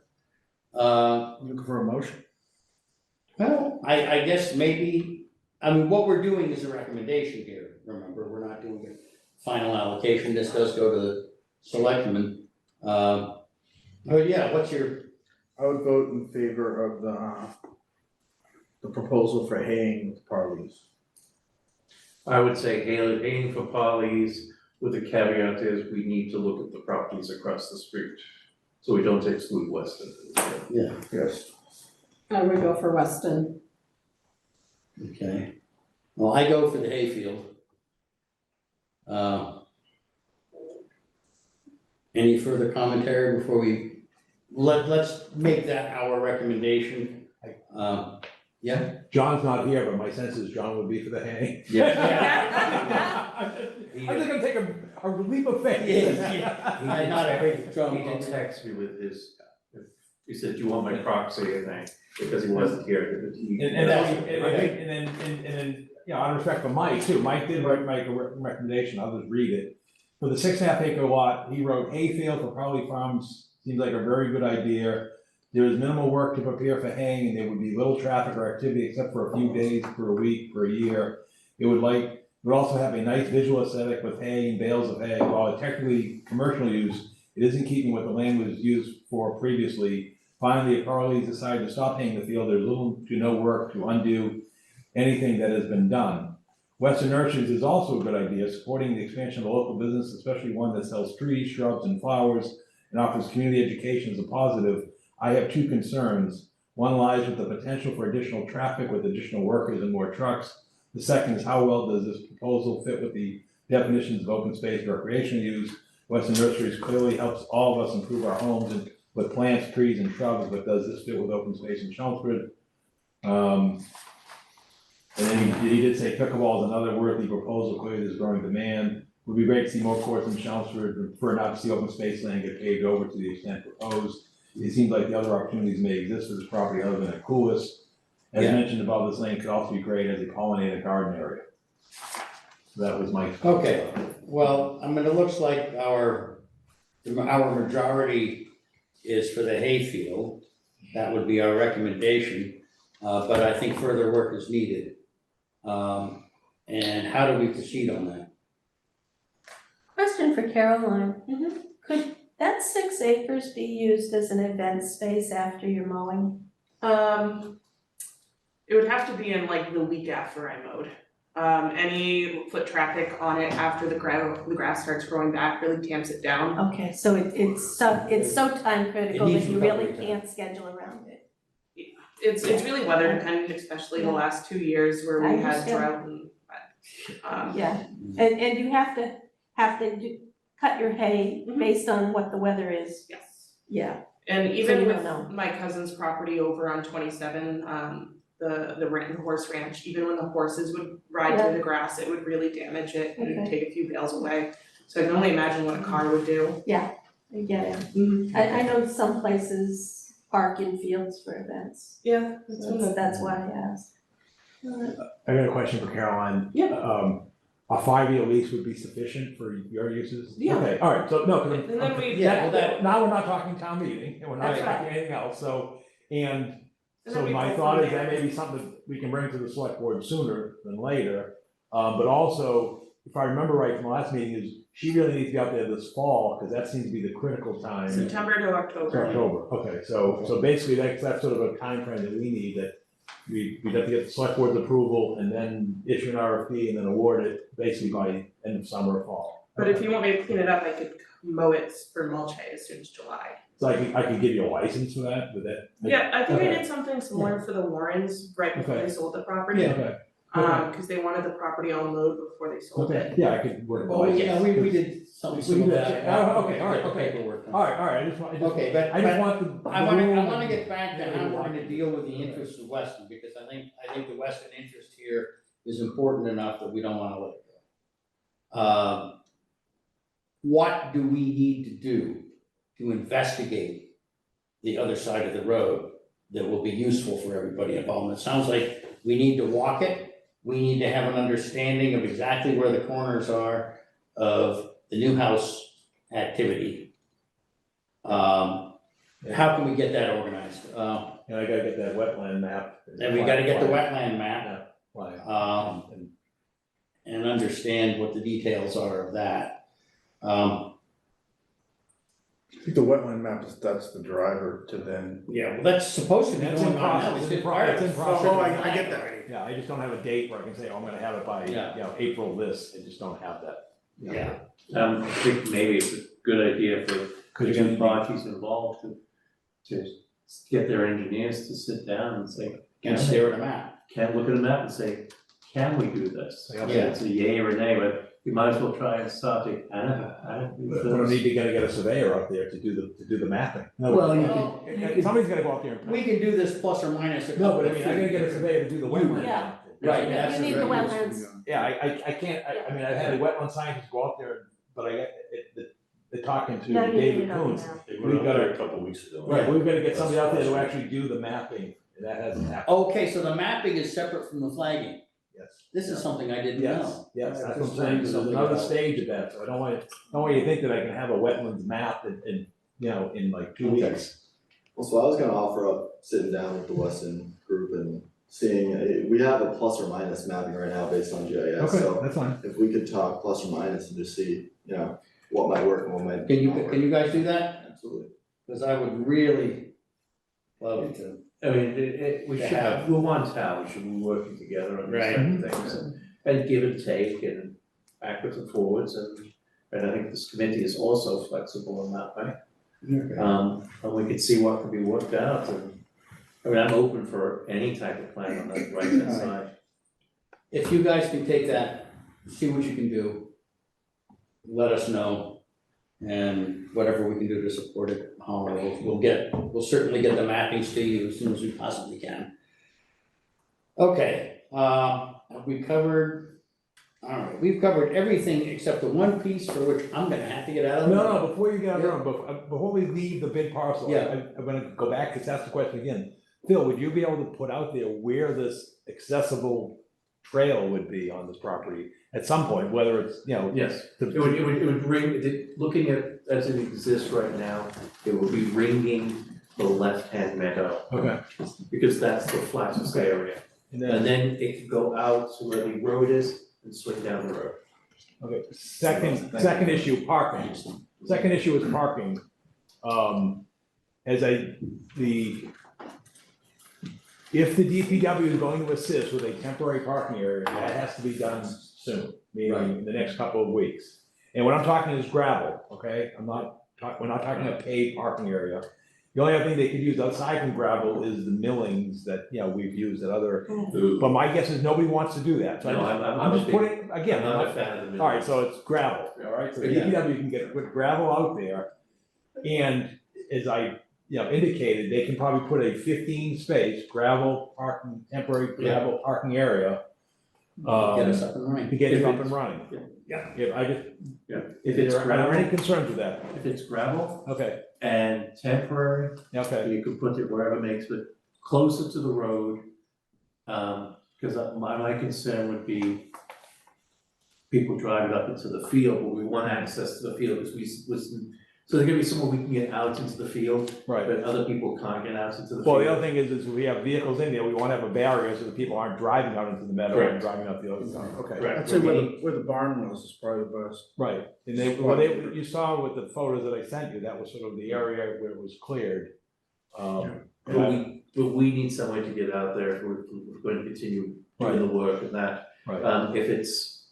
Looking for a motion. Well, I guess maybe, I mean, what we're doing is a recommendation here, remember, we're not doing a final allocation, this does go to the selectmen. Oh, yeah, what's your, I would vote in favor of the proposal for haying with parleys. I would say haying for polys with the caveat is we need to look at the properties across the street. So we don't exclude Weston. yeah, Yes. I would go for Weston. okay. Well, I go for the hayfield. Any further commentary before let's make that our recommendation. Yeah? John's not here, but my sense is John would be for the hay. I'm just gonna take a leap of faith. I'm not a big drum. He did text me with his, he said, do you want my proxy, and because he wasn't here, but he. And then, you know, out of respect for Mike too, Mike did make a recommendation, I'll just read it. For the 6.5 acre lot, he wrote hayfield for Koulas Farms, seems like a very good idea. There is minimal work to prepare for haying, and there would be little traffic or activity except for a few days per week, per year. It would also have a nice visual aesthetic with hay and bales of hay. While technically commercial use, it is in keeping with the land was used for previously. Finally, if Carly's decided to stop haying the field, there's little to no work to undo anything that has been done. Western Nurseries is also a good idea, supporting the expansion of a local business, especially one that sells trees, shrubs, and flowers, and offers community education is a positive. I have two concerns. One lies with the potential for additional traffic with additional workers and more trucks. The second is how well does this proposal fit with the definitions of open space recreation use? Western Nurseries clearly helps all of us improve our homes and with plants, trees, and shrubs, but does this fit with open space in Chelmsford? And then he did say pickleball is another worthy proposal, clearly there's growing demand. Would be great to see more courts in Chelmsford, prefer not to see open space land get paved over to the extent proposed. It seems like the other opportunities may exist for this property other than at Koulas. As Yeah. mentioned above, this lane could also be great as a pollinated garden area. So that was my. Okay, well, I mean, it looks like our majority is for the hayfield. That would be our recommendation, but I think further work is needed. And how do we proceed on that? Question for Caroline. Mhm. Could that 6 acres be used as an event space after your mowing? It would have to be in like the week after I mowed. Any foot traffic on it after the grass starts growing back really tamps it down. Okay, so it's so time critical needs that you really recovery time. can't schedule around it. It's really weather dependent, especially the last 2 years where I we had understand. drought and. Yeah, and you have to cut your hay Mhm. based on what the weather is. Yes. Yeah. And So even you with don't know. my cousin's property over on 27, the horse ranch, even when the horses would ride through the grass, it would really damage it and Okay. take a few bales away. So I can only imagine what a car would do. I get it. I know some places park in fields for events. Yeah, That's why I asked. I got a question for Caroline. Yeah. A 5-year lease would be sufficient for your uses? Yeah. Okay, all right, so no, 'cause And then we. now we're not talking town meeting, and we're not That's right. talking anything else, so, and And so then we my go thought from is that there. may be something we can bring to the select board sooner than later. But also, if I remember right from the last meeting, is she really needs to be out there this fall, because that seems to be the critical time. September to October. October, okay, so basically that's sort of a timeframe that we need, that we'd have to get the select board's approval and then issue an RFP and then award it basically by end of summer or fall. But if you want me to clean it up, I could mow it for mulch hay as soon as July. So I could give you a license for that, with that? Yeah, I think I Okay. did something similar for the Warrens right before Okay. they sold the property. Okay, Cause they wanted the property all mowed before they sold it. okay, yeah, I could work. Oh, yeah, we did something similar to that. Okay, all right, Get the okay. paperwork done. All right, I just want, Okay, but I just want the. I wanna get back to how we're gonna deal with the interests of Weston, because I think the Weston interest here is important enough that we don't wanna let it go. What do we need to do to investigate the other side of the road that will be useful for everybody involved? And it sounds like we need to walk it, we need to have an understanding of exactly where the corners are of the new house activity. How can we get that organized? And I gotta get that wetland map. Then we gotta get the wetland map, Why? and understand what the details are of that. I think the wetland map that's the driver to then. Yeah, well, that's supposed to be That's going in on now. process. It's It's in part of- it's in process. Oh, I get that. Yeah, I just don't have a date where I can say, oh, I'm gonna have it by, Yeah. April this, I just don't have that. Yeah, I think maybe it's a good idea for Cause the you're two gonna parties involved to get their engineers to sit down and say, and stare at a map. can look at a map and say, can we do this? Yeah. If it's a yay or a nay, but we might as well try and start to, I don't We don't need to get a surveyor up there to do the mapping. No, Well, you somebody's gotta go up there and. We can do this plus or minus a No, couple but I of mean, I gotta get a surveyor to do the wetland. Yeah. Right, that's You need the the- wetlands. Yeah, I can't, I mean, I've had a wetland scientist go out there, but they're talking to No, you need David it on Coons. the map. They We've were got up there a- a couple of weeks ago. Right, we've gotta get somebody out there to actually do the mapping, and that hasn't happened. Okay, so the mapping is separate from the flagging. Yes. This is something I didn't Yes, know. yes, that's what I'm Just saying, learned there's something another about- stage of that, so I don't want you to think that I can have a wetlands map in in like 2 Okay. weeks. Well, so I was gonna offer up sitting down with the Weston group and seeing, we have a plus or minus mapping right now based on GIS, so That's fine. if we could talk plus or minus and just see, what might work and what might not work. Can you guys do that? Absolutely. Because I would really love to. I mean, we should Yeah. have, we're one town, we should be working together on these Right. type of things and give and take and backwards and forwards and I think this committee is also flexible in that way. And we could see what can be worked out and, I mean, I'm open for any type of plan on the right hand side. If you guys can take that, see what you can do, let us know. And whatever we can do to support it, we'll certainly get the mappings to you as soon as we possibly can. Okay, we've covered everything except the one piece for which I'm gonna have to get out of the way. No, before you get on, before we leave the big parcel, Yeah. I'm gonna go back, just ask the question again. Phil, would you be able to put out there where this accessible trail would be on this property at some point, whether it's, Yes, to- it would ring, looking at, as it exists right now, it would be ringing the left-hand meadow. Okay. Because that's the flattest area. And And then it could go out to where the road is and swing down the road. Okay, second issue, parking. Second issue is parking. If the DPW is going to assist with a temporary parking area, that has to be done soon, meaning in the next couple of weeks. And what I'm talking is gravel, okay? We're not talking a paved parking area. The only other thing they could use outside from gravel is the millings that, we've used at other, but my guess is nobody wants to do that. So No, I'm just putting, again, I'm not a fan of the all right, so it's gravel, all right, so the Yeah. DPW can put gravel out there. And as I, indicated, they can probably put a 15-space gravel parking, temporary gravel parking area. Get us up and running. To get you up and running. Yeah. If I just, If it's are there any gravel, concerns with that? if it's gravel Okay, and temporary, okay, you could put it wherever makes it closer to the road. Because my concern would be people driving up into the field, but we want access to the field, because so there's gonna be somewhere we can get out into the field, right. but other people can't get out into the field. Well, the other thing is we have vehicles in there, we want to have a barrier so that people aren't driving out into the meadow and Correct. driving out the other side, okay. Correct. I'd say where the barn was is probably the best. Right, and you saw with the photos that I sent you, that was sort of the area where it was cleared. But we need some way to get out there if we're going to continue doing the work and that. Right. If it's,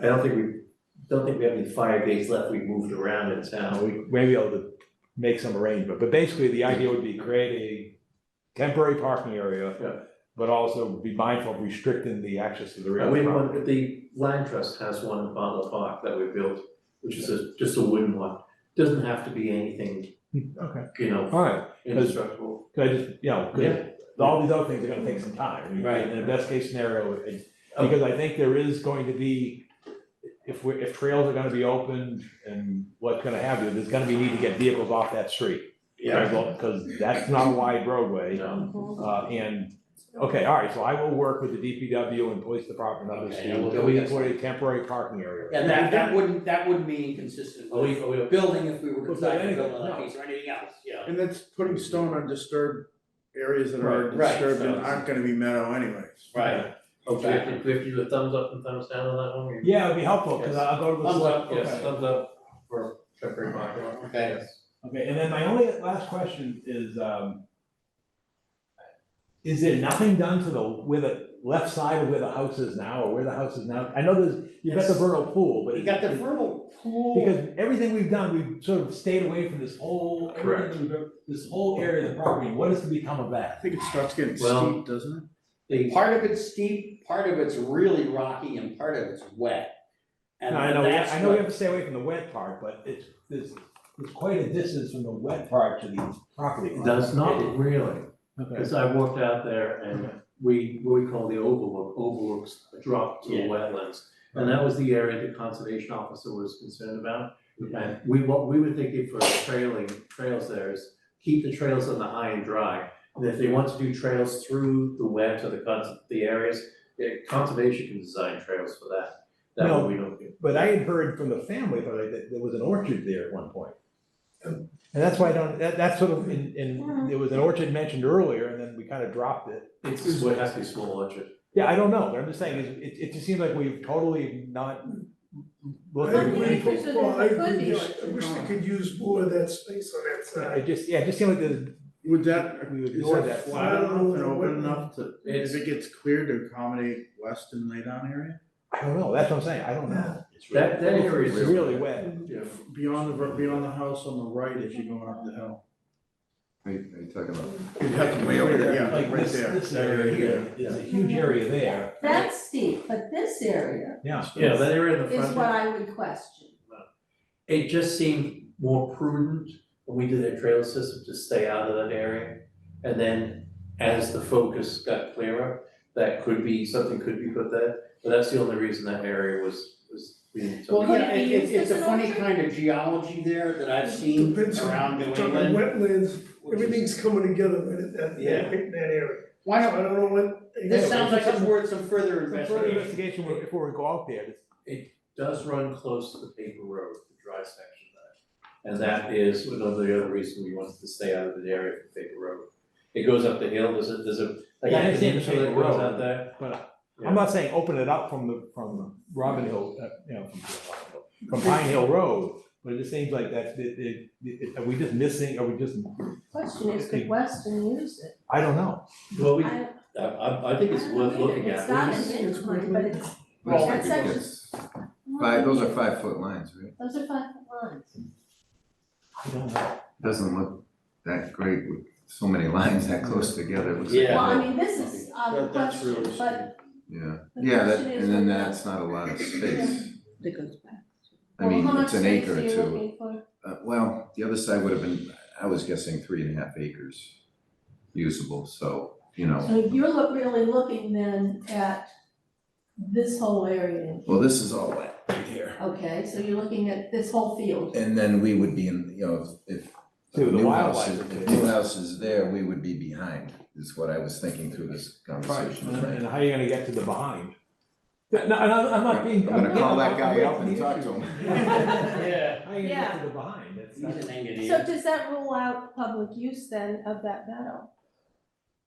I don't think we have any fire days left, we moved around in town. We may be able to make some arrangement, but basically the idea would be create a temporary parking area. Yeah. But also be mindful of restricting the access to the real We property. want, the land trust has one in Butler Park that we built, which is just a wooden one. Doesn't have to be anything, Okay, all right, indestructible. could I just, 'cause all these other things are gonna take some time. Right. In the best case scenario, because I think there is going to be, if trails are gonna be opened and what's gonna happen, there's gonna be need to get vehicles off that street. Because that's not a wide roadway, okay, all right, so I will work with the DPW and police department on this, Okay, and we'll so do we that. can put a temporary parking area. And that wouldn't be inconsistent with building if we were to decide to build on that piece or anything else, And that's putting stone on disturbed areas that are Right, disturbed and so- aren't gonna be meadow anyways. Right. Okay, do we have to do a thumbs up and thumbs down on that one? Yeah, it'd be helpful, because I'll go to the. Thumbs up, Yes, thumbs up for temporary parking lot. Okay. Okay, and then my only last question is there nothing done to where the left side of where the house is now, or where the house is now? I know you've got the vernal pool, but You got the vernal pool. because everything we've done, we've sort of stayed away from this whole, this whole area of the property. What is to become of I that? think it starts getting Well- steep, doesn't Part of it's steep, part of it's really rocky, and part of it's wet. And No, I know, that's I know we what- have to stay away from the wet part, but there's quite a distance from the wet part to the property. It does not really, Okay. because I walked out there and what we call the overlooks a drop to the Yeah. wetlands. And that was the area the conservation officer was concerned about. And what we were thinking for trails there is keep the trails on the high and dry. And if they want to do trails through the wet or the areas, conservation can design trails for that. That No, way we don't get. But I had heard from the family that there was an orchard there at one point. And that's why I don't, that's sort of, there was an orchard mentioned earlier, and then we kind of dropped it. It has to be a small orchard. Yeah, I don't know, but I'm just saying, it just seems like we've totally not looked at anything. Well, I It could agree, be I wish they could use more of that space on that side. It just seemed like it? Would that, we is ignored that that. flat enough and open enough to, It's- if it gets cleared to accommodate west and lay down area? I don't know, that's what I'm saying, I don't know. That area It's is really wet. Yeah. Beyond the house on the right as you're going up the hill. Are you talking about? You'd have to Way over there. yeah, Like right this, there. this area here is a huge area there. That's steep, but this area Yeah. Yeah, that area in the front. is what I would question. It just seemed more prudent when we did that trail system to stay out of that area. And then as the focus got clearer, something could be put there. But that's the only reason that area was being. Well, Could yeah, it be it's used a as an funny orchard? kind of geology there that I've seen Depends around New on, talking England. wetlands, which is- everything's coming together right at that, Yeah. in that area. Why So I don't, don't know what. this sounds like it's worth some further Some further investigation. investigation before we go out there. It does run close to the paper road, the dry section of that. And that is another other reason we wanted to stay out of the area for paper road. It goes up the hill, there's a, like Yeah, I a understand the peninsula that paper goes road, out there. But I'm not saying open it up from Robin Hill, from Pine Hill Road, but it just seems like that, are we just missing, are we just, Question is, could Weston use it? I don't know. Well, I I think it's worth looking at. It's not We an just- inch line, but it's, Well, that's such a. it's those are 5-foot lines, right? Those are 5-foot lines. I don't know. Doesn't look that great with so many lines that close together, it looks like. Yeah. Well, I mean, this is the That's question, really but Yeah, The yeah, question is and then whether- that's not a lot of space. That goes back. I mean, well, how much it's an space acre are or you two. looking for? Well, the other side would have been, I was guessing 3.5 acres usable, so, you know. So you're really looking then at this whole area, Well, this is all wet right here. okay, so you're looking at this whole field. And then we would be in, you know, if See, the new wildlife house, would be if there. new house is there, we would be behind, is what I was thinking through this Right, conversation. and how are you gonna get to the behind? No, and I'm not being. I'm gonna call that guy I'm up and making talk the to issue. him. Yeah, How are you gonna get to the behind? That's he's not, an engineer. So does that rule out public use then of that meadow?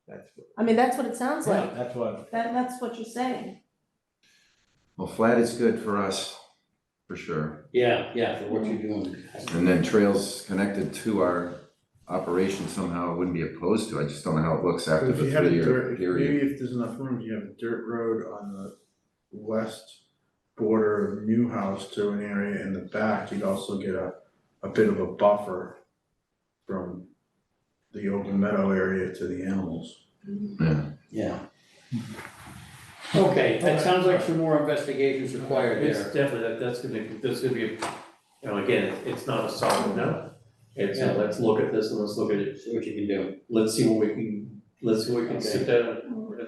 that's, I mean, that's what it sounds like, that's what, that's what you're saying. Well, flat is good for us, for sure. Yeah, for what you're doing. And then trails connected to our operation somehow I wouldn't be opposed to, I just don't know how it looks after If the you had a 3-year dirt, period. maybe if there's enough room, you have a dirt road on the west border of new house to an area in the back, you'd also get a bit of a buffer from the open meadow area to the animals. Yeah. Okay, that sounds like some more investigations required It's there. definitely, that's gonna be, you know, again, it's not a solid no. It's, Yeah. let's look at this and let's look at it, See what you can do. let's see what we can sit down and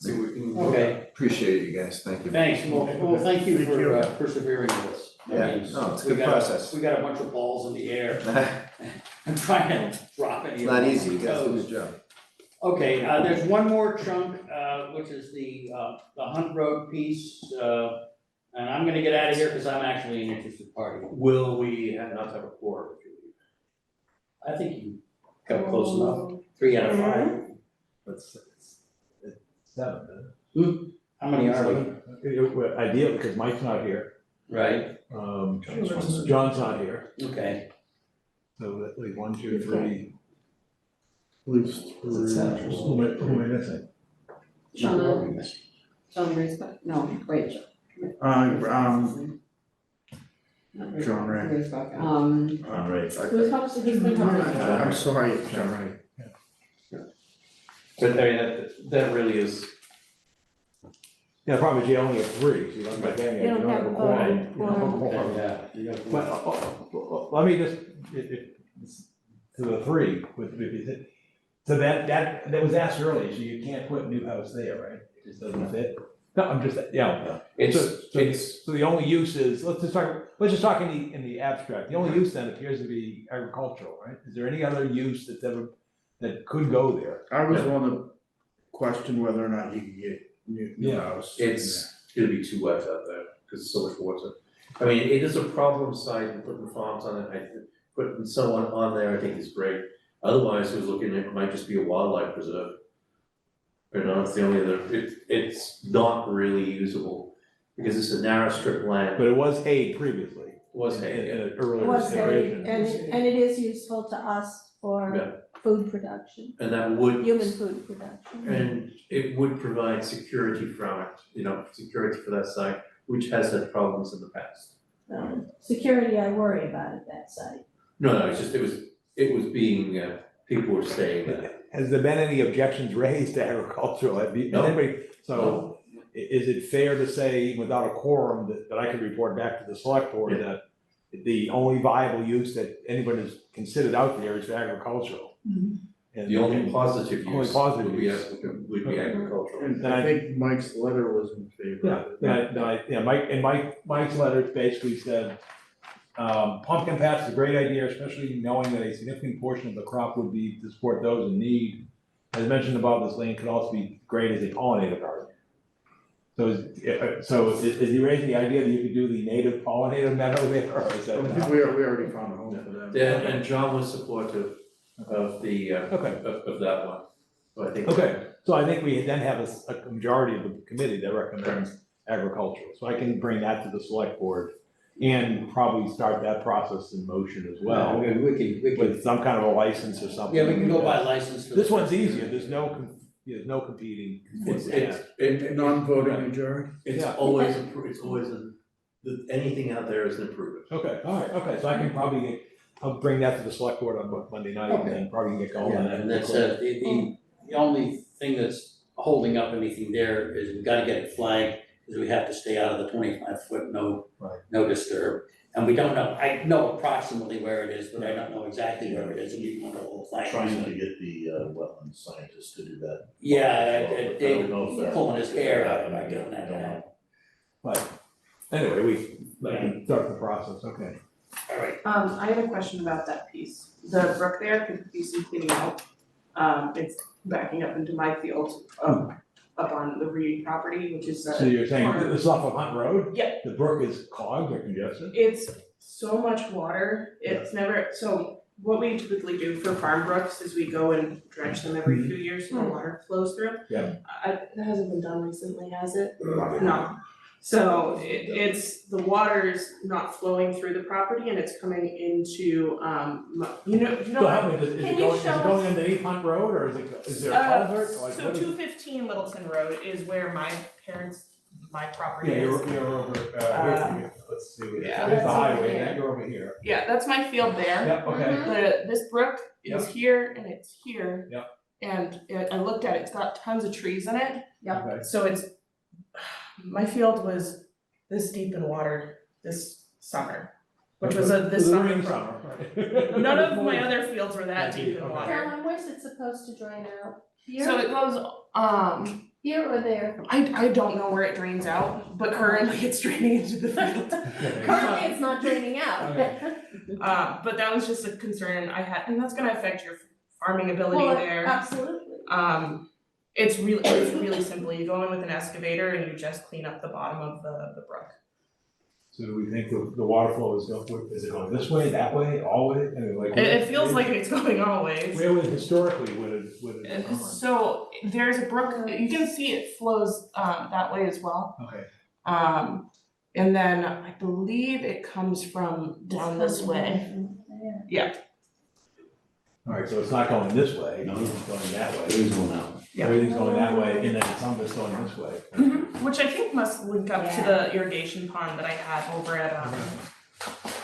see what we can. Okay, Appreciate it, you guys, thank you. thanks. Well, thank you Thank for you. Persevering with us. I Yeah, mean, no, it's a we good got process. We got a bunch of balls in the air. I'm trying to drop it. It's not easy, you guys do a good job. Okay, there's one more chunk, which is the Hunt Road piece, and I'm gonna get out of here because I'm actually an interested party. Will we not have a quorum if you leave? I think you got close enough, 3 out of 5. it's 7, isn't How many are we? it? Well, ideal, because Mike's not here, Right, John's not here, okay. So that, like, 1, 2, 3. At least Who am I missing? Sean Reesbuck, no, wait, John Ray. Reesbuck, All right. who's helped, he's been helping. I'm sorry, John Ray. But I mean, that really is, Yeah, the problem is you only have 3, so you don't have any, You don't have a quorum. voting You don't have a quorum. Yeah, you gotta- But, let me just, to the 3, so that was asked earlier, so you can't put new house there, right? It just doesn't fit? No, I'm just, yeah. So the only use is, let's just talk in the abstract, the only use then appears to be agricultural, right? Is there any other use that could go there? I was one that questioned whether or not you could get new house. it's gonna be too wet out there, cause so much water. I mean, it is a problem site, and putting farms on it, putting someone on there, I think is great. Otherwise, who's looking at it might just be a wildlife preserve. You know, it's the only other, it's not really usable, because it's a narrow strip of land. But it was hay previously. Was hay, In yeah. an earlier Was there, iteration. and it is useful to us Yeah. for food production, And that would. human food production. And it would provide security from it, you know, security for that site, which has had problems in the past. Security, I worry about at that site. No, it's just, it was being, people were saying that. Has there been any objections raised to agricultural? No. So is it fair to say without a quorum that I could report back to the select board Yeah. that the only viable use that anybody has considered out there is agricultural? And The only positive Only use positive would be, use. would be agricultural. And Then I I- think Mike's letter was in favor of it. Mike's letter basically said, pumpkin patch is a great idea, especially knowing that a significant portion of the crop would be to support those in need. As mentioned above, this land could also be great as a pollinator garden. So is he raising the idea that you could do the native pollinator meadow there, or is that? I think we already found a home for that. Yeah, and John was supportive of the, Okay. of that one, so I think. Okay, so I think we then have a majority of the committee that recommends agricultural, so I can bring that to the select board and probably start that process in motion as well, We can, with some kind of a license or something. yeah, we can go by license. for This the- one's easier, there's no competing. Non-voting majority? It's Yeah. always, anything out there is an improvement. Okay, all right, okay, so I can probably I'll bring that to the select board on Monday night and then probably get going on Yeah, that. and that's, the only thing that's holding up anything there is we've gotta get it flagged, because we have to stay out of the 25-foot Right. no disturb. And we don't know, I know approximately where it is, but I don't know exactly where it is, and we want a little flag. Trying to get the wetland scientist to do that. Yeah, I don't Dave know if that's- pulling his hair out about getting that I don't done. know. But anyway, we can start the process, okay. All right, I have a question about that piece. The brook there could be some cleaning out. It's backing up into my field, up on the Reed property, which is So you're saying corner. this is off of Hunt Road? Yeah. The brook is clogged or congested? It's so much water, it's never, so what we typically do for farm brooks is we go and dredge them every few years so the water flows through. Yeah. That hasn't been done recently, has it? No. So it's, the water's not flowing through the property and it's coming into, you know. So how many, is Can it you going, show us- underneath Hunt Road, or is there a culvert, or like So what is? 215 Littleton Road is where my property Yeah, is. you're over, here, let's see, yeah. here's the That's over highway, here. and you're over here. Yeah, that's my field there. Yep, okay. This brook is Yep. here and it's here. Yep. And I looked at it, it's got tons of trees in it, Okay. so it's, my field was this deep in water this summer, which was this summer. During summer, right. None of my other fields were that deep in Okay. water. Caroline, where's it supposed to drain out? So Here, it goes, here or there? I don't know where it drains out, but currently it's draining into the field. Currently, it's not draining out. But that was just a concern I had, and that's gonna affect your farming ability Well, there. absolutely. It's really simple, you go in with an excavator and you just clean up the bottom of the brook. So do we think the water flow is it going this way, that way, all way, I mean, like? It feels like it's going all ways. Where would historically would it have gone? So there's a brook, you can see it flows that way as well. Okay, And then I believe it comes from down this way. Yeah, All right, so it's not going this way, No. it's going that way. Everything's going out. Yeah. Everything's going that way, and then some of it's going this way. Which I think must link up to the irrigation pond that I had over at,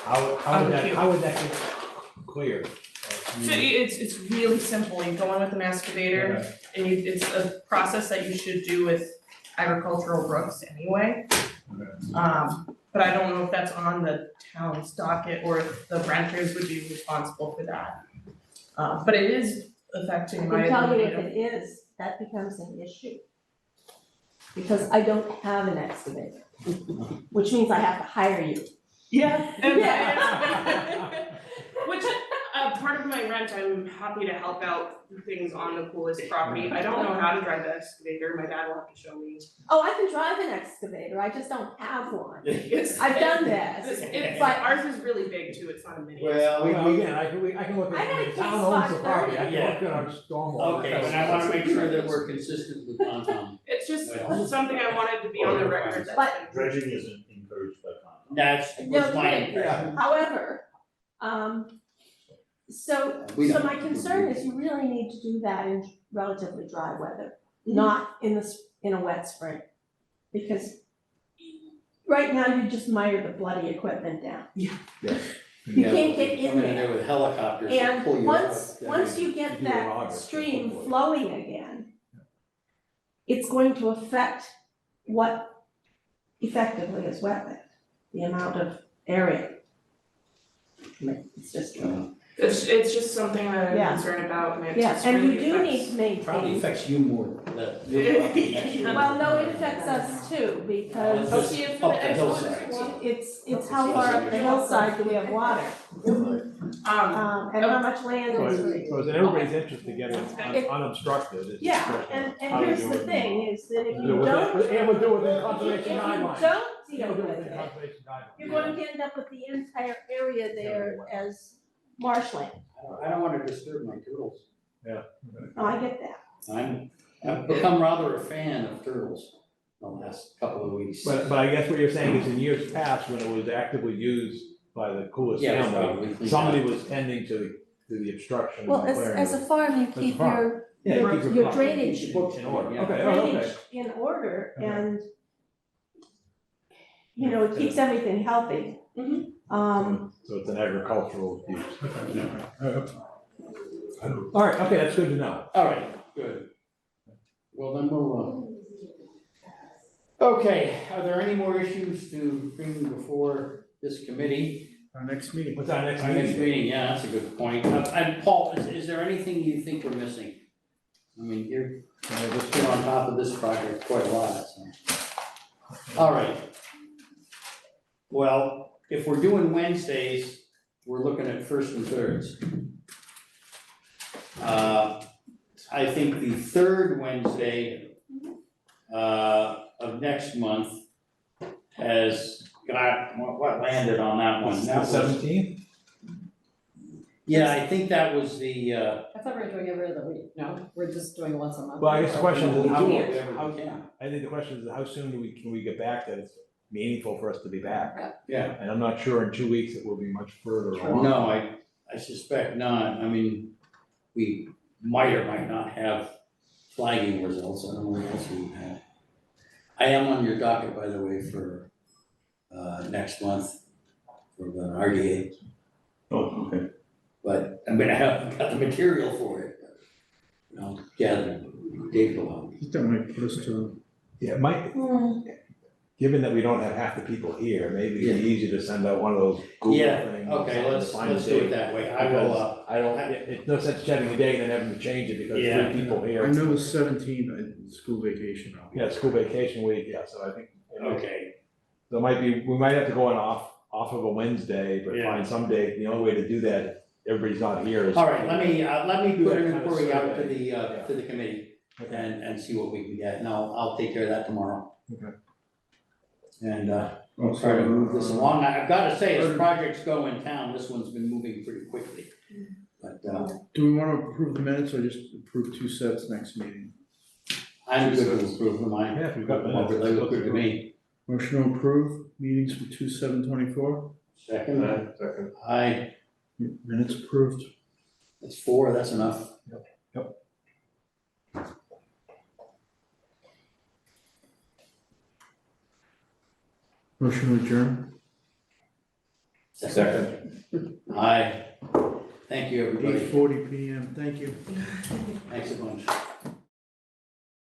How would that get cleared? So it's really simple, you go in with an excavator, Okay. and it's a process that you should do with agricultural brooks anyway. But I don't know if that's on the town's docket or if the renters would be responsible for that. But it is affecting my I can tell you ability if to. it is, that becomes an issue. Because I don't have an excavator, which means I have to hire you. Yeah. Which, part of my rent, I'm happy to help out things on the Koulas property. I don't know how to drive the excavator, my dad will have to show me. Oh, I can drive an excavator, I just don't have one. It's, I've done this. it's, But- ours is really big too, it's not a mini. Well, Again, I can look I got a at, case the town owns the box property, I can Yeah. look at our stormwater. Okay, but I wanna make sure that we're consistent with Concom. It's just something I wanted to be on the record that's But- been. Dredging isn't encouraged by Concom. That's No, was my okay. impression. However, so We don't- my concern is you really need to do that in relatively dry weather, not in in a wet spring. Because right now you just mire the bloody equipment down. You can't get in Coming in there. there with helicopters to pull And you once out. you get You do that August, stream hopefully. flowing again, it's going to affect what effectively is wetland, the amount of area. It's just, It's just something that I'm Yeah. concerned about and it's yeah, just and really you do need affects. to maintain. Probably affects you more than that. Well, no, it affects us too, because Well, see if up the the hillside. it's how far up the hillside do we have water? And how much land So is it's, free. so it's in everybody's interest to get it It- unobstructed. It's Yeah, just and how to here's do the it. thing, is that if Do you it don't, within- And we'll do it within if conservation you guidelines. don't We'll deal do it with within it, conservation guidelines. you're going to end up with the entire area there as marshland. I don't wanna disturb my turtles. Oh, I get that. I've become rather a fan of turtles the last couple of weeks. But I guess what you're saying is in years past, when it was actively used by the Koulas Yeah, it's family, probably cleaned somebody up. was tending to the obstruction Well, and clearing. as a of- farm, you As a keep farm. Yeah, your keep your property drainage in order. Okay, oh, okay. drainage in order Okay. and it keeps everything healthy. So it's an agricultural use. All right, okay, that's good to know. All right, good. Well, then we'll, okay, are there any more issues to bring before this committee? Our next meeting. What's our next Our next meeting? meeting, yeah, that's a good point. And Paul, is there anything you think we're missing? I mean, you've been on top of this project quite a lot, so. All right. Well, if we're doing Wednesdays, we're looking at first and thirds. I think the third Wednesday of next month has got, what landed on that one? That The was- 17th? Yeah, I think that was the, I thought we were doing every other week, no, we're just doing once a month. Well, I guess the question is how, Whatever we can. I think the question is how soon can we get back that it's meaningful for us to be back? Yeah. And I'm not sure in 2 weeks it will be much further along. No, I suspect not. I mean, we might or might not have flagging results. I don't know what else we have. I am on your docket, by the way, for next month for the RDA, Oh, okay. but I mean, I haven't got the material for it. Gather, David will help me. I think that might put us to, Yeah, it might, given that we don't have half the people here, maybe it'd be easier to send out one of those Google Yeah, things. okay, to find let's the do it date. that way. I will, Because I don't, it's no sense setting a date and having to change it because Yeah. 3 people here. I know the 17th, school vacation. Yeah, school vacation week, yeah, so I think. okay, So we might have to go on off of a Wednesday, but Yeah. find some day, the only way to do that, everybody's not here is. all right, let me Do put that an kind of inquiry out to survey. the, Yeah. to the committee Okay. and see what we can get, and I'll take care of that tomorrow. Okay. And, we'll try to move this along. I've gotta say, as projects go in town, this one's been moving pretty quickly. But, Do we want to approve the minutes or just approve 2 sets next meeting? I'm good to approve them, Yeah, if we've got minutes, they look good to me. Motion to approve meetings for 2/7/24. Second, Second. aye, Minutes approved. That's 4, that's enough. Motion to adjourn? Aye. Thank you, everybody. 8:40 PM, thank you. Thanks a bunch.